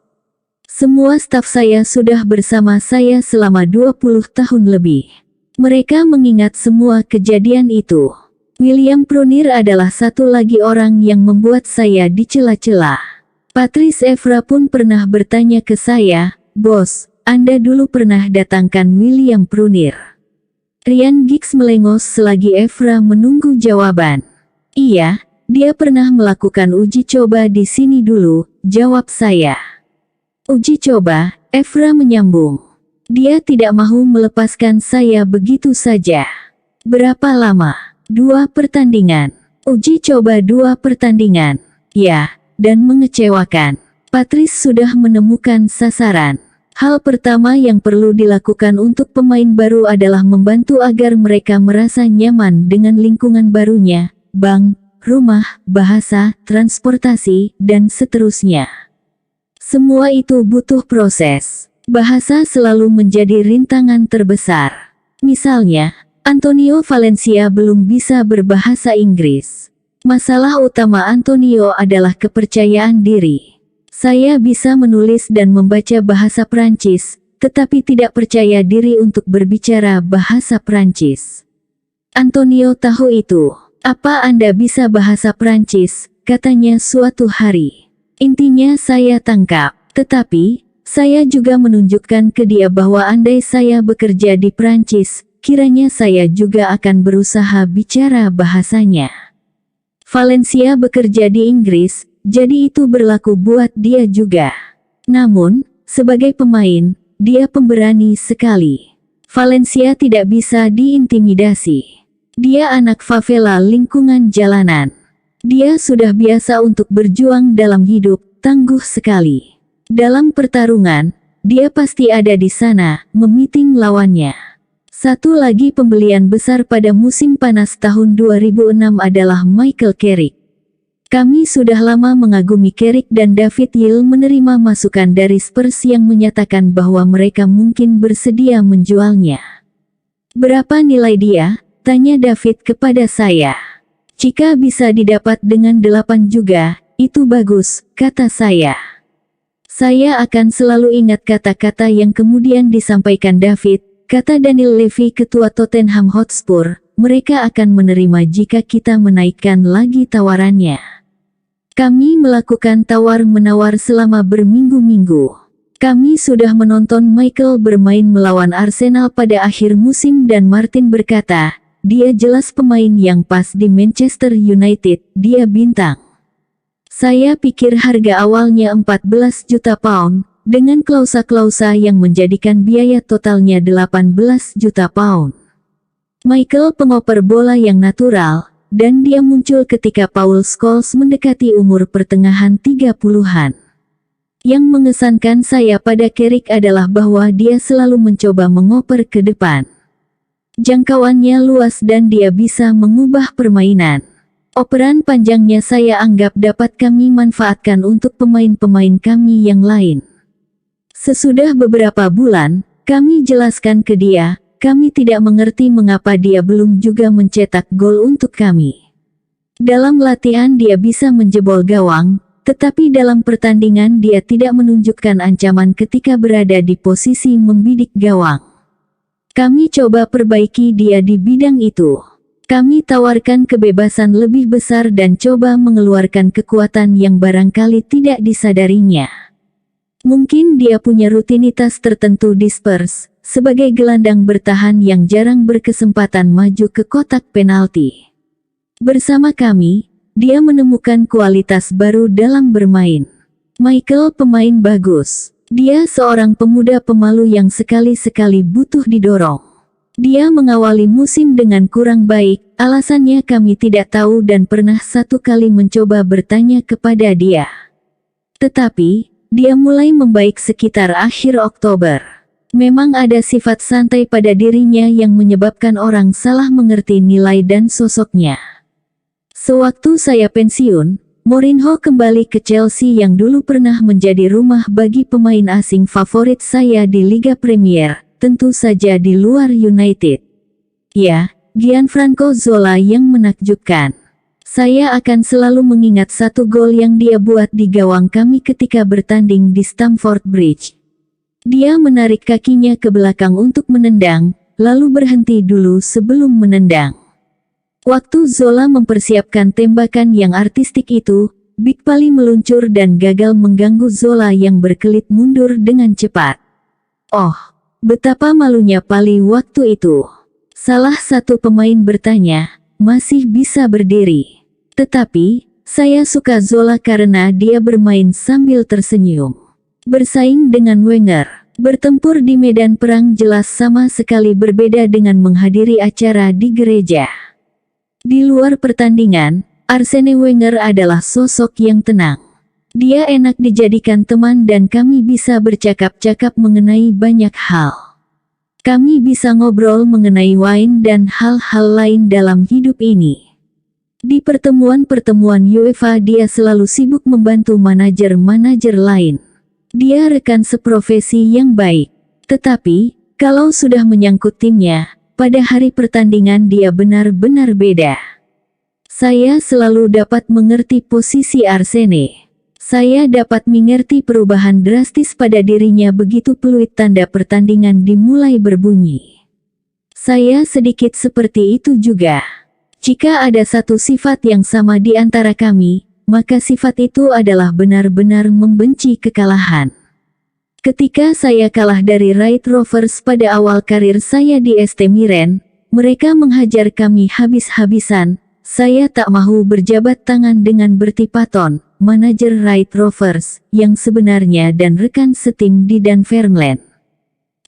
Semua staf saya sudah bersama saya selama 20 tahun lebih. Mereka mengingat semua kejadian itu. William Prunier adalah satu lagi orang yang membuat saya dicela-cela. Patrice Evra pun pernah bertanya ke saya, bos, Anda dulu pernah datangkan William Prunier? Ryan Giggs melengos selagi Evra menunggu jawaban. Iya, Dia pernah melakukan uji coba di sini dulu, jawab saya. Uji coba, Evra menyambung. Dia tidak mau melepaskan saya begitu saja. Berapa lama? 2 pertandingan. Uji coba 2 pertandingan. Ya, dan mengecewakan. Patrice sudah menemukan sasaran. Hal pertama yang perlu dilakukan untuk pemain baru adalah membantu agar mereka merasa nyaman dengan lingkungan barunya, bank, rumah, bahasa, transportasi, dan seterusnya. Semua itu butuh proses. Bahasa selalu menjadi rintangan terbesar. Misalnya, Antonio Valencia belum bisa berbahasa Inggris. Masalah utama Antonio adalah kepercayaan diri. Saya bisa menulis dan membaca bahasa Prancis, tetapi tidak percaya diri untuk berbicara bahasa Prancis. Antonio tahu itu. Apa Anda bisa bahasa Prancis? Katanya suatu hari. Intinya saya tangkap, tetapi saya juga menunjukkan ke dia bahwa andai saya bekerja di Prancis, kiranya saya juga akan berusaha bicara bahasanya. Valencia bekerja di Inggris, jadi itu berlaku buat dia juga. Namun, sebagai pemain, dia pemberani sekali. Valencia tidak bisa diintimidasi. Dia anak favela lingkungan jalanan. Dia sudah biasa untuk berjuang dalam hidup, tangguh sekali. Dalam pertarungan, dia pasti ada di sana, memiting lawannya. Satu lagi pembelian besar pada musim panas tahun 2006 adalah Michael Carrick. Kami sudah lama mengagumi Carrick dan David Gill menerima masukan dari Spurs yang menyatakan bahwa mereka mungkin bersedia menjualnya. Berapa nilai dia? Tanya David kepada saya. Jika bisa didapat dengan 8 juga, itu bagus, kata saya. Saya akan selalu ingat kata-kata yang kemudian disampaikan David, kata Daniel Levy ketua Tottenham Hotspur, mereka akan menerima jika kita menaikkan lagi tawarannya. Kami melakukan tawar-menawar selama berminggu-minggu. Kami sudah menonton Michael bermain melawan Arsenal pada akhir musim dan Martin berkata, dia jelas pemain yang pas di Manchester United, dia bintang. Saya pikir harga awalnya 14 juta pound, dengan klausa-klausa yang menjadikan biaya totalnya 18 juta pound. Michael pengoper bola yang natural, dan dia muncul ketika Paul Scholes mendekati umur pertengahan 30-an. Yang mengesankan saya pada Carrick adalah bahwa dia selalu mencoba mengoper ke depan. Jangkauannya luas dan dia bisa mengubah permainan. Operan panjangnya saya anggap dapat kami manfaatkan untuk pemain-pemain kami yang lain. Sesudah beberapa bulan, kami jelaskan ke dia, kami tidak mengerti mengapa dia belum juga mencetak gol untuk kami. Dalam latihan dia bisa menjebol gawang, tetapi dalam pertandingan dia tidak menunjukkan ancaman ketika berada di posisi membidik gawang. Kami coba perbaiki dia di bidang itu. Kami tawarkan kebebasan lebih besar dan coba mengeluarkan kekuatan yang barangkali tidak disadarinya. Mungkin dia punya rutinitas tertentu di Spurs, sebagai gelandang bertahan yang jarang berkesempatan maju ke kotak penalti. Bersama kami, dia menemukan kualitas baru dalam bermain. Michael pemain bagus. Dia seorang pemuda pemalu yang sekali-sekali butuh didorong. Dia mengawali musim dengan kurang baik, alasannya kami tidak tahu dan pernah satu kali mencoba bertanya kepada dia. Tetapi, dia mulai membaik sekitar akhir Oktober. Memang ada sifat santai pada dirinya yang menyebabkan orang salah mengerti nilai dan sosoknya. Sewaktu saya pensiun, Mourinho kembali ke Chelsea yang dulu pernah menjadi rumah bagi pemain asing favorit saya di Liga Premier, tentu saja di luar United. Ya, Gianfranco Zola yang menakjubkan. Saya akan selalu mengingat satu gol yang dia buat di gawang kami ketika bertanding di Stamford Bridge. Dia menarik kakinya ke belakang untuk menendang, lalu berhenti dulu sebelum menendang. Waktu Zola mempersiapkan tembakan yang artistik itu, Big Pally meluncur dan gagal mengganggu Zola yang berkelit mundur dengan cepat. Oh, betapa malunya Pally waktu itu. Salah satu pemain bertanya, masih bisa berdiri. Tetapi, saya suka Zola karena dia bermain sambil tersenyum. Bersaing dengan Wenger, bertempur di medan perang jelas sama sekali berbeda dengan menghadiri acara di gereja. Di luar pertandingan, Arsene Wenger adalah sosok yang tenang. Dia enak dijadikan teman dan kami bisa bercakap-cakap mengenai banyak hal. Kami bisa ngobrol mengenai wine dan hal-hal lain dalam hidup ini. Di pertemuan-pertemuan UEFA dia selalu sibuk membantu manajer-manajer lain. Dia rekan seprofesi yang baik. Tetapi, kalau sudah menyangkut timnya, pada hari pertandingan dia benar-benar beda. Saya selalu dapat mengerti posisi Arsene. Saya dapat mengerti perubahan drastis pada dirinya begitu peluit tanda pertandingan dimulai berbunyi. Saya sedikit seperti itu juga. Jika ada satu sifat yang sama di antara kami, maka sifat itu adalah benar-benar membenci kekalahan. Ketika saya kalah dari Red Rovers pada awal karir saya di ST Miren, mereka menghajar kami habis-habisan. Saya tak mau berjabat tangan dengan Bertie Patton, manajer Red Rovers, yang sebenarnya dan rekan setim di Dunfermline.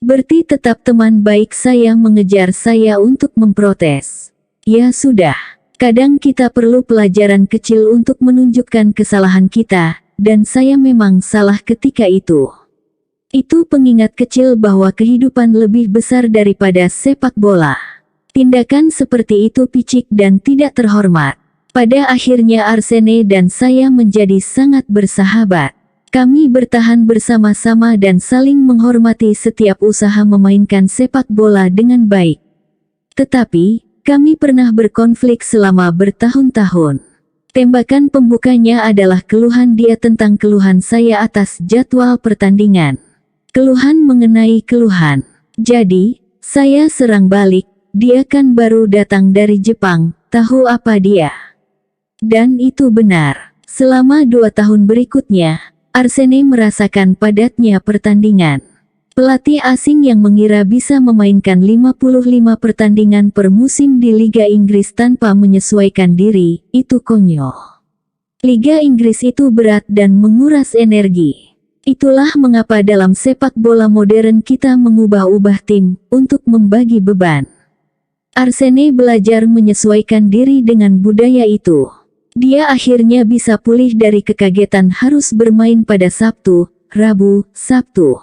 Bertie tetap teman baik saya mengejar saya untuk memprotes. Ya sudah, kadang kita perlu pelajaran kecil untuk menunjukkan kesalahan kita, dan saya memang salah ketika itu. Itu pengingat kecil bahwa kehidupan lebih besar daripada sepak bola. Tindakan seperti itu picik dan tidak terhormat. Pada akhirnya Arsene dan saya menjadi sangat bersahabat. Kami bertahan bersama-sama dan saling menghormati setiap usaha memainkan sepak bola dengan baik. Tetapi, kami pernah berkonflik selama bertahun-tahun. Tembakan pembukanya adalah keluhan dia tentang keluhan saya atas jadwal pertandingan. Keluhan mengenai keluhan. Jadi, saya serang balik, dia kan baru datang dari Jepang, tahu apa dia? Dan itu benar. Selama 2 tahun berikutnya, Arsene merasakan padatnya pertandingan. Pelatih asing yang mengira bisa memainkan 55 pertandingan per musim di Liga Inggris tanpa menyesuaikan diri, itu konyol. Liga Inggris itu berat dan menguras energi. Itulah mengapa dalam sepak bola modern kita mengubah-ubah tim untuk membagi beban. Arsene belajar menyesuaikan diri dengan budaya itu. Dia akhirnya bisa pulih dari kekagetan harus bermain pada Sabtu, Rabu, Sabtu.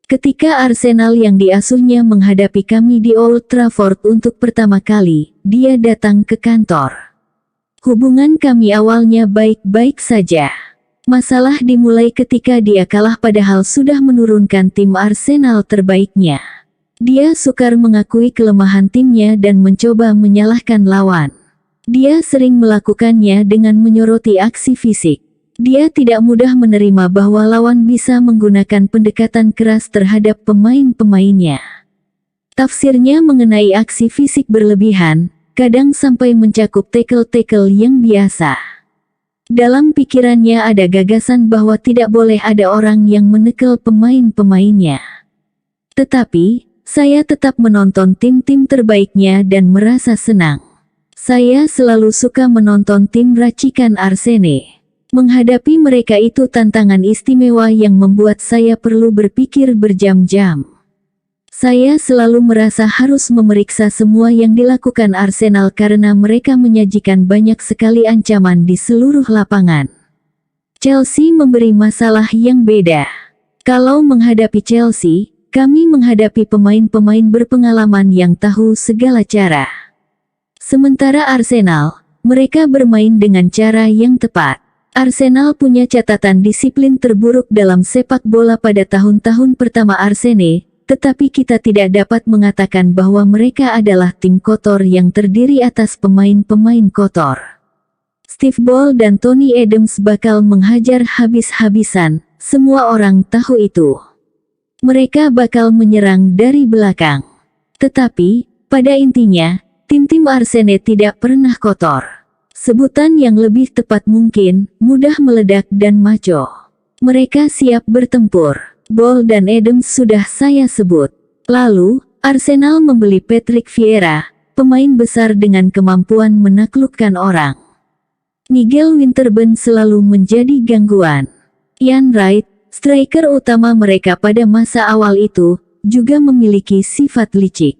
Ketika Arsenal yang diasuhnya menghadapi kami di Old Trafford untuk pertama kali, dia datang ke kantor. Hubungan kami awalnya baik-baik saja. Masalah dimulai ketika dia kalah padahal sudah menurunkan tim Arsenal terbaiknya. Dia sukar mengakui kelemahan timnya dan mencoba menyalahkan lawan. Dia sering melakukannya dengan menyoroti aksi fisik. Dia tidak mudah menerima bahwa lawan bisa menggunakan pendekatan keras terhadap pemain-pemainnya. Tafsirnya mengenai aksi fisik berlebihan, kadang sampai mencakup tackle-tackle yang biasa. Dalam pikirannya ada gagasan bahwa tidak boleh ada orang yang menekel pemain-pemainnya. Tetapi, saya tetap menonton tim-tim terbaiknya dan merasa senang. Saya selalu suka menonton tim racikan Arsene. Menghadapi mereka itu tantangan istimewa yang membuat saya perlu berpikir berjam-jam. Saya selalu merasa harus memeriksa semua yang dilakukan Arsenal karena mereka menyajikan banyak sekali ancaman di seluruh lapangan. Chelsea memberi masalah yang beda. Kalau menghadapi Chelsea, kami menghadapi pemain-pemain berpengalaman yang tahu segala cara. Sementara Arsenal, mereka bermain dengan cara yang tepat. Arsenal punya catatan disiplin terburuk dalam sepak bola pada tahun-tahun pertama Arsene, tetapi kita tidak dapat mengatakan bahwa mereka adalah tim kotor yang terdiri atas pemain-pemain kotor. Steve Ball dan Tony Adams bakal menghajar habis-habisan, semua orang tahu itu. Mereka bakal menyerang dari belakang. Tetapi, pada intinya, tim-tim Arsene tidak pernah kotor. Sebutan yang lebih tepat mungkin, mudah meledak dan maco. Mereka siap bertempur. Ball dan Adams sudah saya sebut. Lalu, Arsenal membeli Patrick Vieira, pemain besar dengan kemampuan menaklukkan orang. Nigel Winterburn selalu menjadi gangguan. Ian Wright, striker utama mereka pada masa awal itu, juga memiliki sifat licik.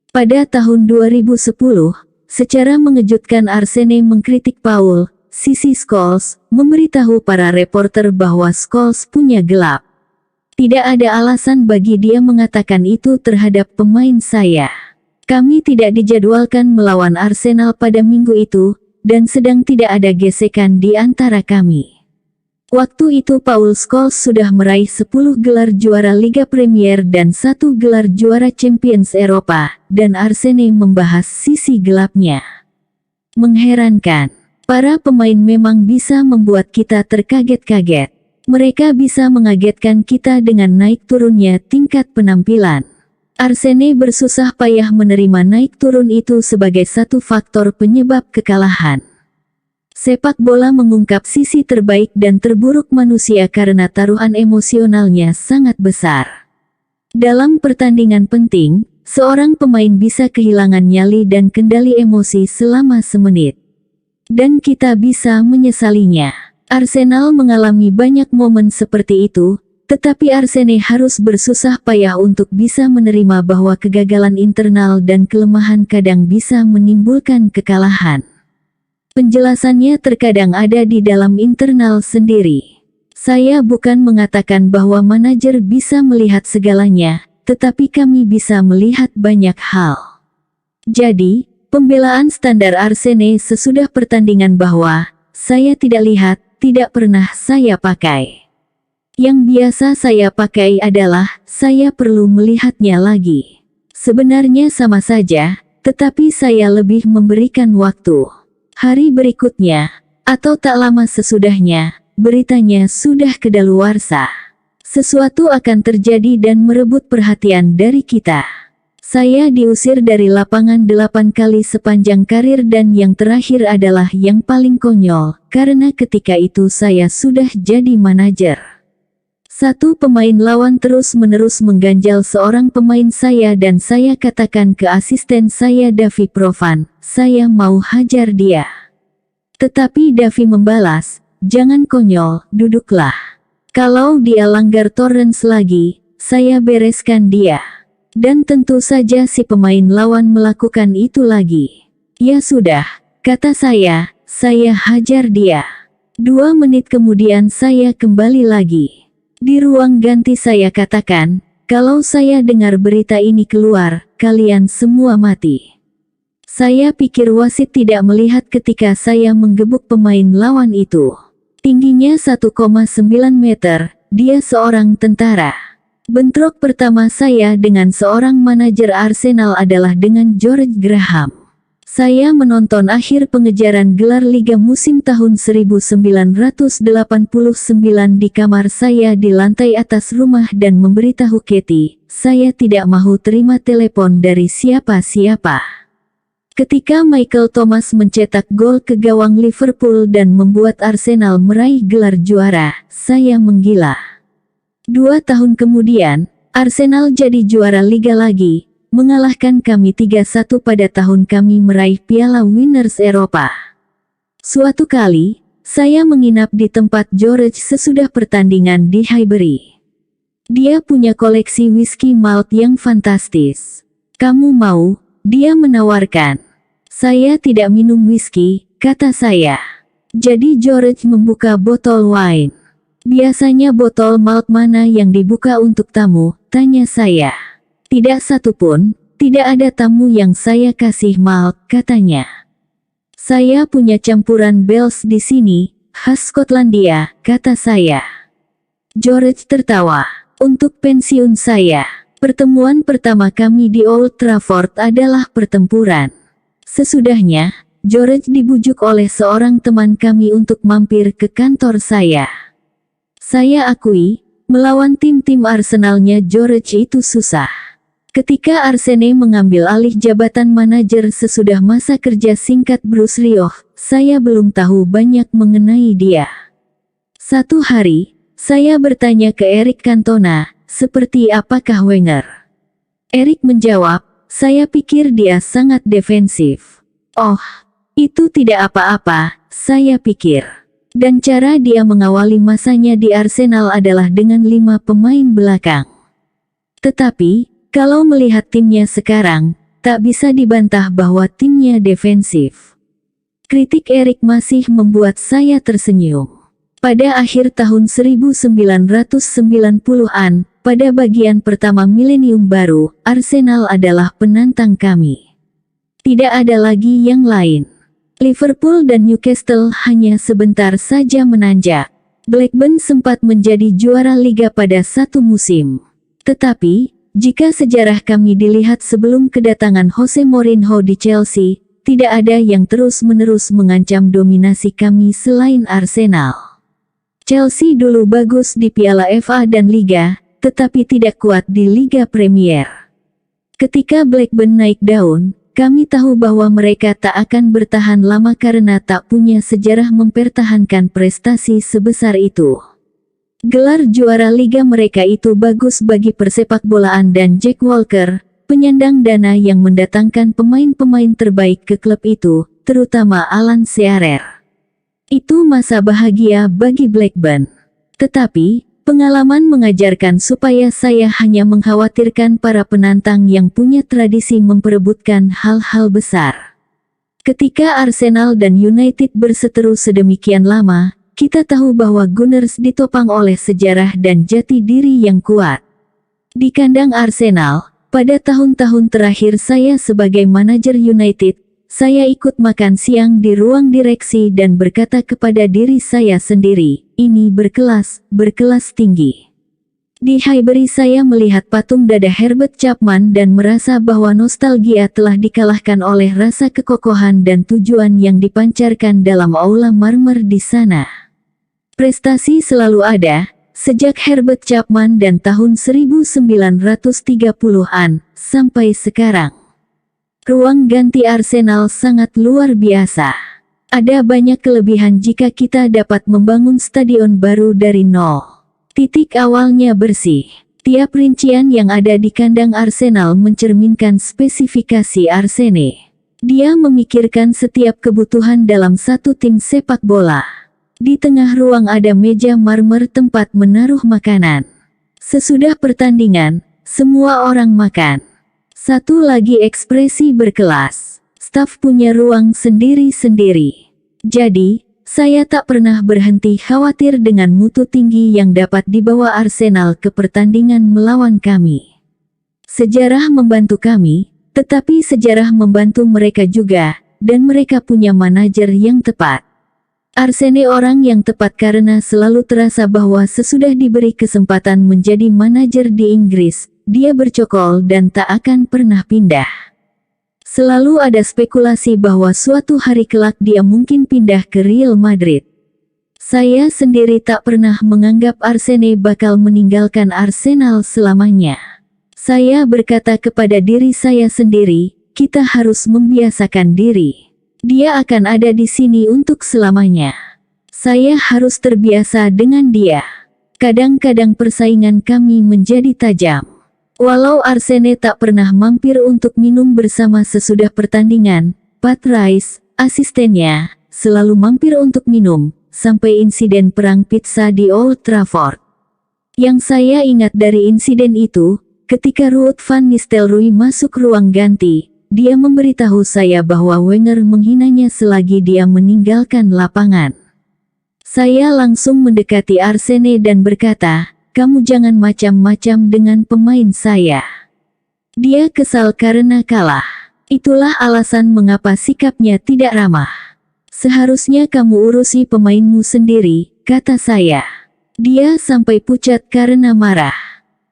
Pada tahun 2010, secara mengejutkan Arsene mengkritik Paul Sisi Scholes, memberitahu para reporter bahwa Scholes punya gelap. Tidak ada alasan bagi dia mengatakan itu terhadap pemain saya. Kami tidak dijadwalkan melawan Arsenal pada minggu itu, dan sedang tidak ada gesekan di antara kami. Waktu itu Paul Scholes sudah meraih 10 gelar juara Liga Premier dan 1 gelar juara Champions Eropa, dan Arsene membahas sisi gelapnya. Mengherankan, para pemain memang bisa membuat kita terkaget-kaget. Mereka bisa mengagetkan kita dengan naik turunnya tingkat penampilan. Arsene bersusah payah menerima naik turun itu sebagai satu faktor penyebab kekalahan. Sepak bola mengungkap sisi terbaik dan terburuk manusia karena taruhan emosionalnya sangat besar. Dalam pertandingan penting, seorang pemain bisa kehilangan nyali dan kendali emosi selama semenit. Dan kita bisa menyesalinya. Arsenal mengalami banyak momen seperti itu, tetapi Arsene harus bersusah payah untuk bisa menerima bahwa kegagalan internal dan kelemahan kadang bisa menimbulkan kekalahan. Penjelasannya terkadang ada di dalam internal sendiri. Saya bukan mengatakan bahwa manajer bisa melihat segalanya, tetapi kami bisa melihat banyak hal. Jadi, pembelaan standar Arsene sesudah pertandingan bahwa saya tidak lihat, tidak pernah saya pakai. Yang biasa saya pakai adalah saya perlu melihatnya lagi. Sebenarnya sama saja, tetapi saya lebih memberikan waktu. Hari berikutnya, atau tak lama sesudahnya, beritanya sudah kedaluarsa. Sesuatu akan terjadi dan merebut perhatian dari kita. Saya diusir dari lapangan 8 kali sepanjang karir dan yang terakhir adalah yang paling konyol, karena ketika itu saya sudah jadi manajer. Satu pemain lawan terus-menerus mengganjal seorang pemain saya dan saya katakan ke asisten saya Davy Provan, saya mau hajar dia. Tetapi Davy membalas, jangan konyol, duduklah. Kalau dia langgar Torrens lagi, saya bereskan dia. Dan tentu saja si pemain lawan melakukan itu lagi. Ya sudah, kata saya hajar dia. 2 menit kemudian saya kembali lagi. Di ruang ganti saya katakan, kalau saya dengar berita ini keluar, kalian semua mati. Saya pikir wasit tidak melihat ketika saya menggebuk pemain lawan itu. Tingginya 1,9 meter, dia seorang tentara. Bentrok pertama saya dengan seorang manajer Arsenal adalah dengan George Graham. Saya menonton akhir pengejaran gelar Liga musim tahun 1989 di kamar saya di lantai atas rumah dan memberitahu Katie, saya tidak mau terima telepon dari siapa-siapa. Ketika Michael Thomas mencetak gol ke gawang Liverpool dan membuat Arsenal meraih gelar juara, saya menggila. 2 tahun kemudian, Arsenal jadi juara Liga lagi, mengalahkan kami 3-1 pada tahun kami meraih Piala Winners Eropa. Suatu kali, saya menginap di tempat George sesudah pertandingan di Highbury. Dia punya koleksi whisky malt yang fantastis. Kamu mau? Dia menawarkan. Saya tidak minum whisky, kata saya. Jadi George membuka botol wine. Biasanya botol malt mana yang dibuka untuk tamu? Tanya saya. Tidak satu pun, tidak ada tamu yang saya kasih malt, katanya. Saya punya campuran Bells di sini, khas Skotlandia, kata saya. George tertawa. Untuk pensiun saya, pertemuan pertama kami di Old Trafford adalah pertempuran. Sesudahnya, George dibujuk oleh seorang teman kami untuk mampir ke kantor saya. Saya akui, melawan tim-tim Arsenalnya George itu susah. Ketika Arsene mengambil alih jabatan manajer sesudah masa kerja singkat Bruce Rioch, saya belum tahu banyak mengenai dia. Satu hari, saya bertanya ke Eric Cantona, seperti apakah Wenger? Eric menjawab, saya pikir dia sangat defensif. Oh, itu tidak apa-apa, saya pikir. Dan cara dia mengawali masanya di Arsenal adalah dengan 5 pemain belakang. Tetapi, kalau melihat timnya sekarang, tak bisa dibantah bahwa timnya defensif. Kritik Erik masih membuat saya tersenyum. Pada akhir tahun 1990-an, pada bagian pertama milenium baru, Arsenal adalah penantang kami. Tidak ada lagi yang lain. Liverpool dan Newcastle hanya sebentar saja menanjak. Blackburn sempat menjadi juara liga pada satu musim. Tetapi, jika sejarah kami dilihat sebelum kedatangan Jose Mourinho di Chelsea, tidak ada yang terus-menerus mengancam dominasi kami selain Arsenal. Chelsea dulu bagus di Piala FA dan Liga, tetapi tidak kuat di Liga Premier. Ketika Blackburn naik daun, kami tahu bahwa mereka tak akan bertahan lama karena tak punya sejarah mempertahankan prestasi sebesar itu. Gelar juara liga mereka itu bagus bagi persepakbolaan dan Jack Walker, penyandang dana yang mendatangkan pemain-pemain terbaik ke klub itu, terutama Alan Shearer. Itu masa bahagia bagi Blackburn. Tetapi, pengalaman mengajarkan supaya saya hanya mengkhawatirkan para penantang yang punya tradisi memperebutkan hal-hal besar. Ketika Arsenal dan United berseteru sedemikian lama, kita tahu bahwa Gunners ditopang oleh sejarah dan jati diri yang kuat. Di kandang Arsenal, pada tahun-tahun terakhir saya sebagai manajer United, saya ikut makan siang di ruang direksi dan berkata kepada diri saya sendiri, ini berkelas tinggi. Di Highbury saya melihat patung dada Herbert Chapman dan merasa bahwa nostalgia telah dikalahkan oleh rasa kekokohan dan tujuan yang dipancarkan dalam aula marmer di sana. Prestasi selalu ada, sejak Herbert Chapman dan tahun 1930-an, sampai sekarang. Ruang ganti Arsenal sangat luar biasa. Ada banyak kelebihan jika kita dapat membangun stadion baru dari nol. Titik awalnya bersih. Tiap rincian yang ada di kandang Arsenal mencerminkan spesifikasi Arsene. Dia memikirkan setiap kebutuhan dalam satu tim sepak bola. Di tengah ruang ada meja marmer tempat menaruh makanan. Sesudah pertandingan, semua orang makan. Satu lagi ekspresi berkelas. Staf punya ruang sendiri-sendiri. Jadi, saya tak pernah berhenti khawatir dengan mutu tinggi yang dapat dibawa Arsenal ke pertandingan melawan kami. Sejarah membantu kami, tetapi sejarah membantu mereka juga, dan mereka punya manajer yang tepat. Arsene orang yang tepat karena selalu terasa bahwa sesudah diberi kesempatan menjadi manajer di Inggris, dia bercokol dan tak akan pernah pindah. Selalu ada spekulasi bahwa suatu hari kelak dia mungkin pindah ke Real Madrid. Saya sendiri tak pernah menganggap Arsene bakal meninggalkan Arsenal selamanya. Saya berkata kepada diri saya sendiri, kita harus membiasakan diri. Dia akan ada di sini untuk selamanya. Saya harus terbiasa dengan dia. Kadang-kadang persaingan kami menjadi tajam. Walau Arsene tak pernah mampir untuk minum bersama sesudah pertandingan, Pat Rice, asistennya, selalu mampir untuk minum, sampai insiden perang pizza di Old Trafford. Yang saya ingat dari insiden itu, ketika Ruud van Nistelrooy masuk ruang ganti, dia memberitahu saya bahwa Wenger menghinanya selagi dia meninggalkan lapangan. Saya langsung mendekati Arsene dan berkata, kamu jangan macam-macam dengan pemain saya. Dia kesal karena kalah. Itulah alasan mengapa sikapnya tidak ramah. Seharusnya kamu urusi pemainmu sendiri, kata saya. Dia sampai pucat karena marah.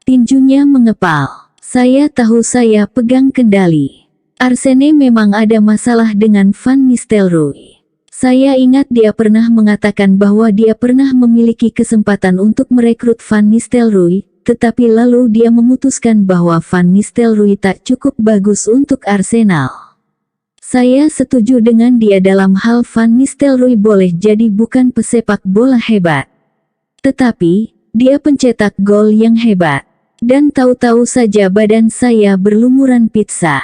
Tinjunya mengepal. Saya tahu saya pegang kendali. Arsene memang ada masalah dengan Van Nistelrooy. Saya ingat dia pernah mengatakan bahwa dia pernah memiliki kesempatan untuk merekrut Van Nistelrooy, tetapi lalu dia memutuskan bahwa Van Nistelrooy tak cukup bagus untuk Arsenal. Saya setuju dengan dia dalam hal Van Nistelrooy boleh jadi bukan pesepak bola hebat. Tetapi, dia pencetak gol yang hebat. Dan tahu-tahu saja badan saya berlumuran pizza.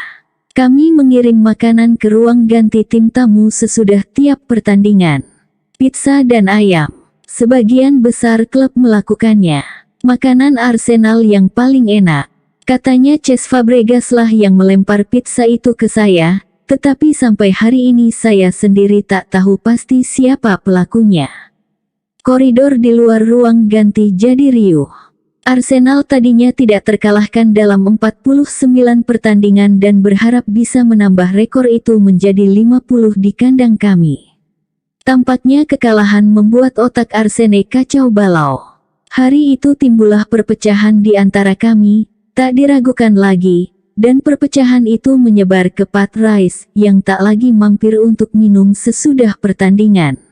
Kami mengirim makanan ke ruang ganti tim tamu sesudah tiap pertandingan. Pizza dan ayam. Sebagian besar klub melakukannya. Makanan Arsenal yang paling enak. Katanya Cesc Fabregas lah yang melempar pizza itu ke saya, tetapi sampai hari ini saya sendiri tak tahu pasti siapa pelakunya. Koridor di luar ruang ganti jadi riuh. Arsenal tadinya tidak terkalahkan dalam 49 pertandingan dan berharap bisa menambah rekor itu menjadi 50 di kandang kami. Tampaknya kekalahan membuat otak Arsene kacau balau. Hari itu timbullah perpecahan di antara kami, tak diragukan lagi, dan perpecahan itu menyebar ke Pat Rice yang tak lagi mampir untuk minum sesudah pertandingan.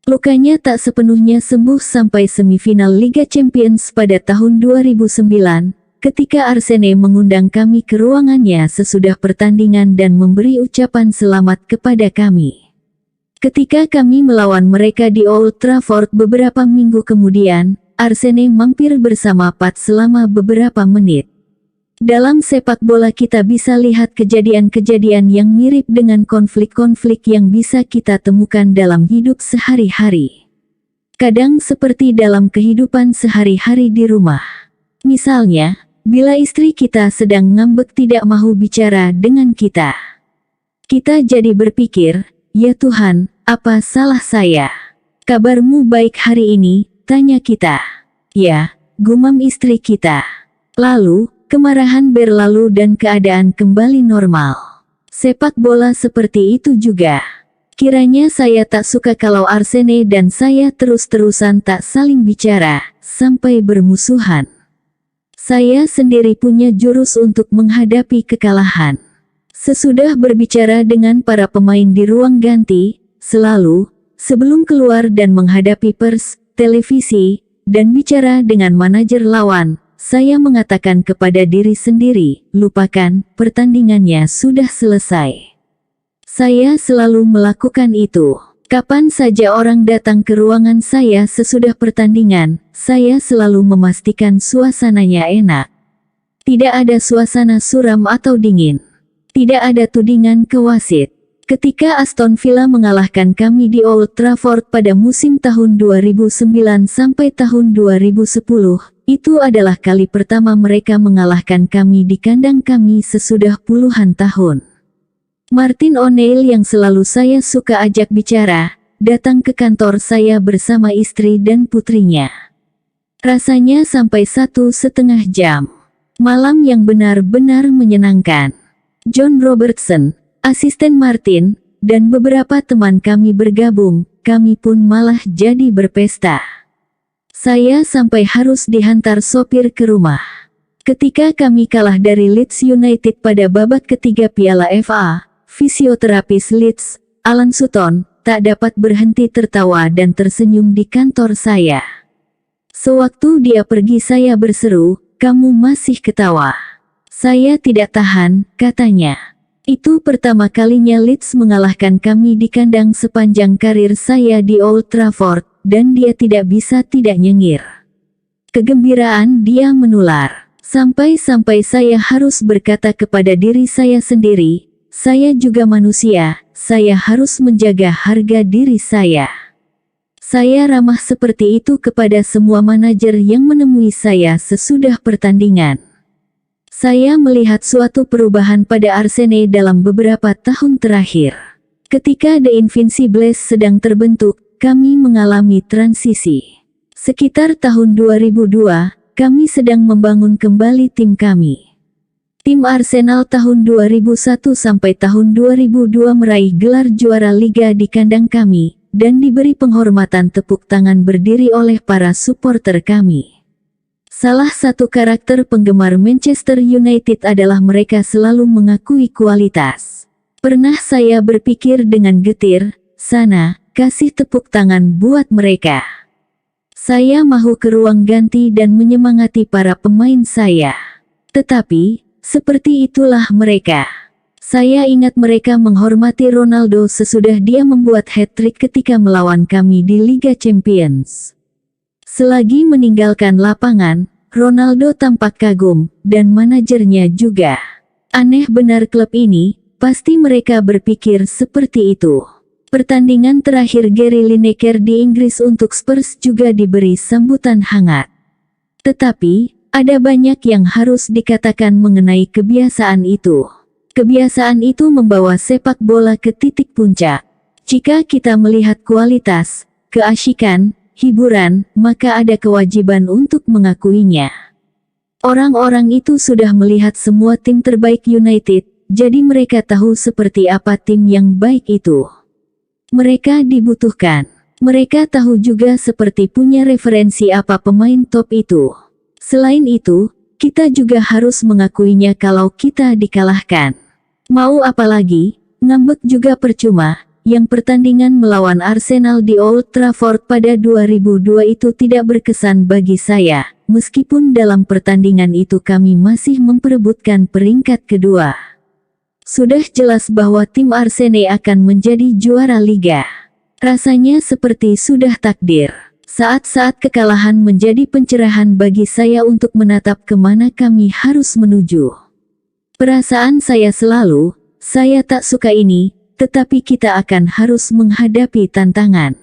Lukanya tak sepenuhnya sembuh sampai semifinal Liga Champions pada tahun 2009, ketika Arsene mengundang kami ke ruangannya sesudah pertandingan dan memberi ucapan selamat kepada kami. Ketika kami melawan mereka di Old Trafford beberapa minggu kemudian, Arsene mampir bersama Pat selama beberapa menit. Dalam sepak bola kita bisa lihat kejadian-kejadian yang mirip dengan konflik-konflik yang bisa kita temukan dalam hidup sehari-hari. Kadang seperti dalam kehidupan sehari-hari di rumah. Misalnya, bila istri kita sedang ngambek tidak mau bicara dengan kita. Kita jadi berpikir, ya Tuhan, apa salah saya? Kabarmu baik hari ini, tanya kita. Ya, gumam istri kita. Lalu, kemarahan berlalu dan keadaan kembali normal. Sepak bola seperti itu juga. Kiranya saya tak suka kalau Arsene dan saya terus-terusan tak saling bicara, sampai bermusuhan. Saya sendiri punya jurus untuk menghadapi kekalahan. Sesudah berbicara dengan para pemain di ruang ganti, selalu, sebelum keluar dan menghadapi pers, televisi, dan bicara dengan manajer lawan, saya mengatakan kepada diri sendiri, lupakan, pertandingannya sudah selesai. Saya selalu melakukan itu. Kapan saja orang datang ke ruangan saya sesudah pertandingan, saya selalu memastikan suasananya enak. Tidak ada suasana suram atau dingin. Tidak ada tudingan ke wasit. Ketika Aston Villa mengalahkan kami di Old Trafford pada musim tahun 2009 sampai tahun 2010, itu adalah kali pertama mereka mengalahkan kami di kandang kami sesudah puluhan tahun. Martin O'Neill yang selalu saya suka ajak bicara, datang ke kantor saya bersama istri dan putrinya. Rasanya sampai 1,5 jam. Malam yang benar-benar menyenangkan. John Robertson, asisten Martin, dan beberapa teman kami bergabung, kami pun malah jadi berpesta. Saya sampai harus dihantar sopir ke rumah. Ketika kami kalah dari Leeds United pada babak ketiga Piala FA, fisioterapis Leeds, Alan Sutton, tak dapat berhenti tertawa dan tersenyum di kantor saya. Sewaktu dia pergi saya berseru, "Kamu masih ketawa." "Saya tidak tahan," katanya. Itu pertama kalinya Leeds mengalahkan kami di kandang sepanjang karir saya di Old Trafford, dan dia tidak bisa tidak nyengir. Kegembiraan dia menular. Sampai-sampai saya harus berkata kepada diri saya sendiri, saya juga manusia, saya harus menjaga harga diri saya. Saya ramah seperti itu kepada semua manajer yang menemui saya sesudah pertandingan. Saya melihat suatu perubahan pada Arsene dalam beberapa tahun terakhir. Ketika The Invincibles sedang terbentuk, kami mengalami transisi. Sekitar tahun 2002, kami sedang membangun kembali tim kami. Tim Arsenal tahun 2001 sampai tahun 2002 meraih gelar juara liga di kandang kami, dan diberi penghormatan tepuk tangan berdiri oleh para supporter kami. Salah satu karakter penggemar Manchester United adalah mereka selalu mengakui kualitas. Pernah saya berpikir dengan getir, sana, kasih tepuk tangan buat mereka. Saya mau ke ruang ganti dan menyemangati para pemain saya. Tetapi, seperti itulah mereka. Saya ingat mereka menghormati Ronaldo sesudah dia membuat hat-trick ketika melawan kami di Liga Champions. Selagi meninggalkan lapangan, Ronaldo tampak kagum, dan manajernya juga. Aneh benar klub ini, pasti mereka berpikir seperti itu. Pertandingan terakhir Gary Lineker di Inggris untuk Spurs juga diberi sambutan hangat. Tetapi, ada banyak yang harus dikatakan mengenai kebiasaan itu. Kebiasaan itu membawa sepak bola ke titik puncak. Jika kita melihat kualitas, keasyikan, hiburan, maka ada kewajiban untuk mengakuinya. Orang-orang itu sudah melihat semua tim terbaik United, jadi mereka tahu seperti apa tim yang baik itu. Mereka dibutuhkan. Mereka tahu juga seperti punya referensi apa pemain top itu. Selain itu, kita juga harus mengakuinya kalau kita dikalahkan. Mau apa lagi, ngambek juga percuma. Yang pertandingan melawan Arsenal di Old Trafford pada 2002 itu tidak berkesan bagi saya, meskipun dalam pertandingan itu kami masih memperebutkan peringkat kedua. Sudah jelas bahwa tim Arsenal akan menjadi juara liga. Rasanya seperti sudah takdir. Saat-saat kekalahan menjadi pencerahan bagi saya untuk menatap kemana kami harus menuju. Perasaan saya selalu, saya tak suka ini, tetapi kita akan harus menghadapi tantangan.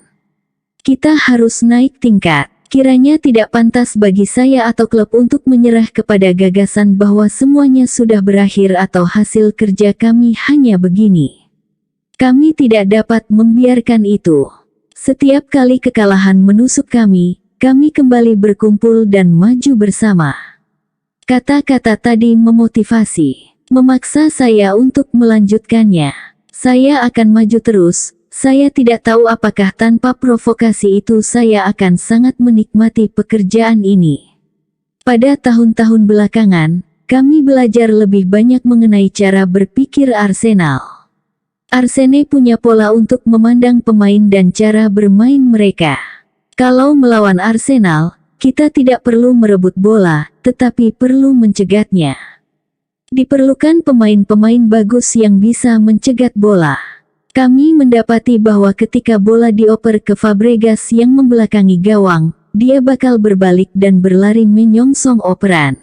Kita harus naik tingkat. Kiranya tidak pantas bagi saya atau klub untuk menyerah kepada gagasan bahwa semuanya sudah berakhir atau hasil kerja kami hanya begini. Kami tidak dapat membiarkan itu. Setiap kali kekalahan menusuk kami kembali berkumpul dan maju bersama. Kata-kata tadi memotivasi, memaksa saya untuk melanjutkannya. Saya akan maju terus. Saya tidak tahu apakah tanpa provokasi itu saya akan sangat menikmati pekerjaan ini. Pada tahun-tahun belakangan, kami belajar lebih banyak mengenai cara berpikir Arsenal. Arsenal punya pola untuk memandang pemain dan cara bermain mereka. Kalau melawan Arsenal, kita tidak perlu merebut bola, tetapi perlu mencegatnya. Diperlukan pemain-pemain bagus yang bisa mencegat bola. Kami mendapati bahwa ketika bola dioper ke Fabregas yang membelakangi gawang, dia bakal berbalik dan berlari menyongsong operan.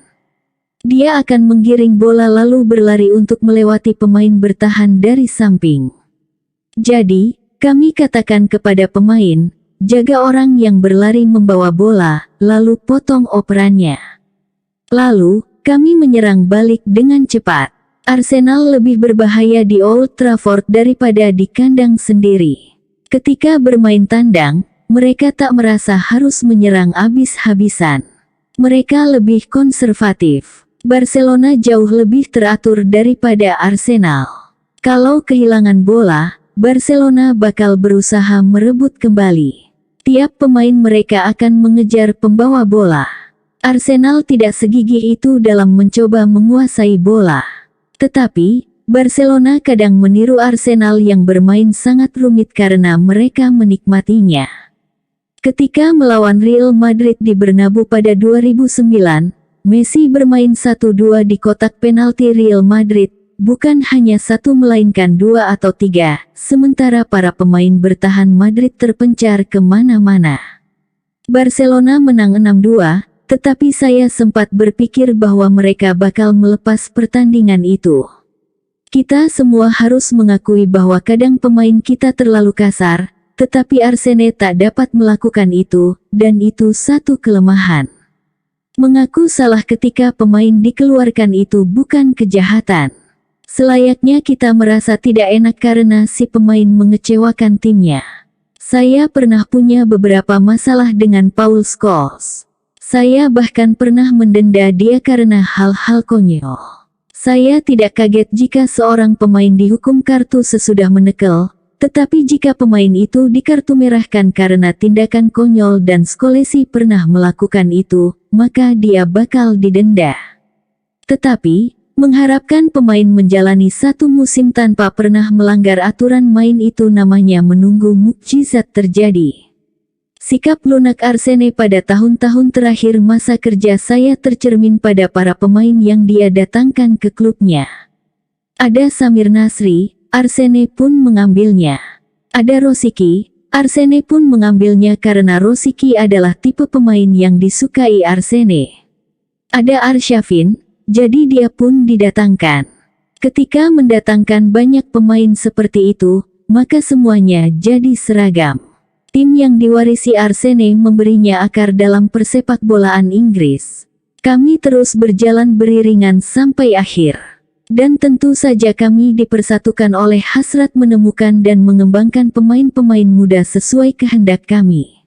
Dia akan menggiring bola lalu berlari untuk melewati pemain bertahan dari samping. Jadi, kami katakan kepada pemain, jaga orang yang berlari membawa bola, lalu potong operannya. Lalu, kami menyerang balik dengan cepat. Arsenal lebih berbahaya di Old Trafford daripada di kandang sendiri. Ketika bermain tandang, mereka tak merasa harus menyerang habis-habisan. Mereka lebih konservatif. Barcelona jauh lebih teratur daripada Arsenal. Kalau kehilangan bola, Barcelona bakal berusaha merebut kembali. Tiap pemain mereka akan mengejar pembawa bola. Arsenal tidak segigih itu dalam mencoba menguasai bola. Tetapi, Barcelona kadang meniru Arsenal yang bermain sangat rumit karena mereka menikmatinya. Ketika melawan Real Madrid di Bernabeu pada 2009, Messi bermain 1-2 di kotak penalti Real Madrid, bukan hanya satu melainkan 2 atau 3, sementara para pemain bertahan Madrid terpencar kemana-mana. Barcelona menang 6-2, tetapi saya sempat berpikir bahwa mereka bakal melepas pertandingan itu. Kita semua harus mengakui bahwa kadang pemain kita terlalu kasar, tetapi Arsenal tak dapat melakukan itu, dan itu satu kelemahan. Mengaku salah ketika pemain dikeluarkan itu bukan kejahatan. Selayaknya kita merasa tidak enak karena si pemain mengecewakan timnya. Saya pernah punya beberapa masalah dengan Paul Scholes. Saya bahkan pernah mendenda dia karena hal-hal konyol. Saya tidak kaget jika seorang pemain dihukum kartu sesudah menekel, tetapi jika pemain itu dikartu merahkan karena tindakan konyol dan Scholes pernah melakukan itu, maka dia bakal didenda. Tetapi, mengharapkan pemain menjalani satu musim tanpa pernah melanggar aturan main itu namanya menunggu mukjizat terjadi. Sikap lunak Arsenal pada tahun-tahun terakhir masa kerja saya tercermin pada para pemain yang dia datangkan ke klubnya. Ada Samir Nasri, Arsenal pun mengambilnya. Ada Rosicky, Arsenal pun mengambilnya karena Rosicky adalah tipe pemain yang disukai Arsenal. Ada Arshavin, jadi dia pun didatangkan. Ketika mendatangkan banyak pemain seperti itu, maka semuanya jadi seragam. Tim yang diwarisi Arsene memberinya akar dalam persepakbolaan Inggris. Kami terus berjalan beriringan sampai akhir. Dan tentu saja kami dipersatukan oleh hasrat menemukan dan mengembangkan pemain-pemain muda sesuai kehendak kami.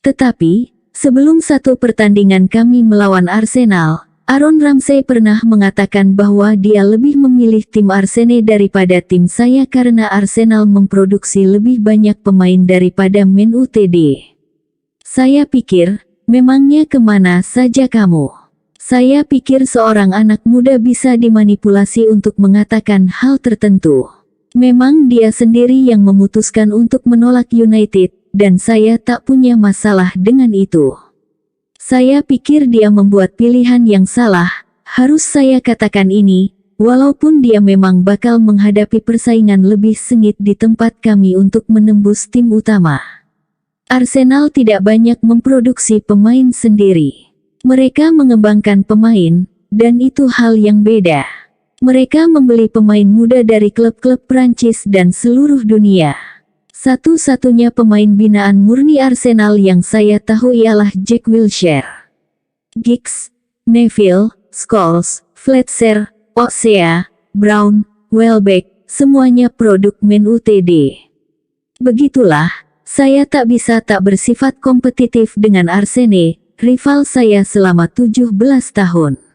Tetapi, sebelum satu pertandingan kami melawan Arsenal, Aaron Ramsey pernah mengatakan bahwa dia lebih memilih tim Arsene daripada tim saya karena Arsenal memproduksi lebih banyak pemain daripada Man Utd. Saya pikir, memangnya kemana saja kamu? Saya pikir seorang anak muda bisa dimanipulasi untuk mengatakan hal tertentu. Memang dia sendiri yang memutuskan untuk menolak United, dan saya tak punya masalah dengan itu. Saya pikir dia membuat pilihan yang salah, harus saya katakan ini, walaupun dia memang bakal menghadapi persaingan lebih sengit di tempat kami untuk menembus tim utama. Arsenal tidak banyak memproduksi pemain sendiri. Mereka mengembangkan pemain, dan itu hal yang beda. Mereka membeli pemain muda dari klub-klub Prancis dan seluruh dunia. Satu-satunya pemain binaan murni Arsenal yang saya tahu ialah Jack Wilshere. Giggs, Neville, Scholes, Fletcher, Osea, Brown, Welbeck, semuanya produk Man Utd. Begitulah, saya tak bisa tak bersifat kompetitif dengan Arsene, rival saya selama 17 tahun.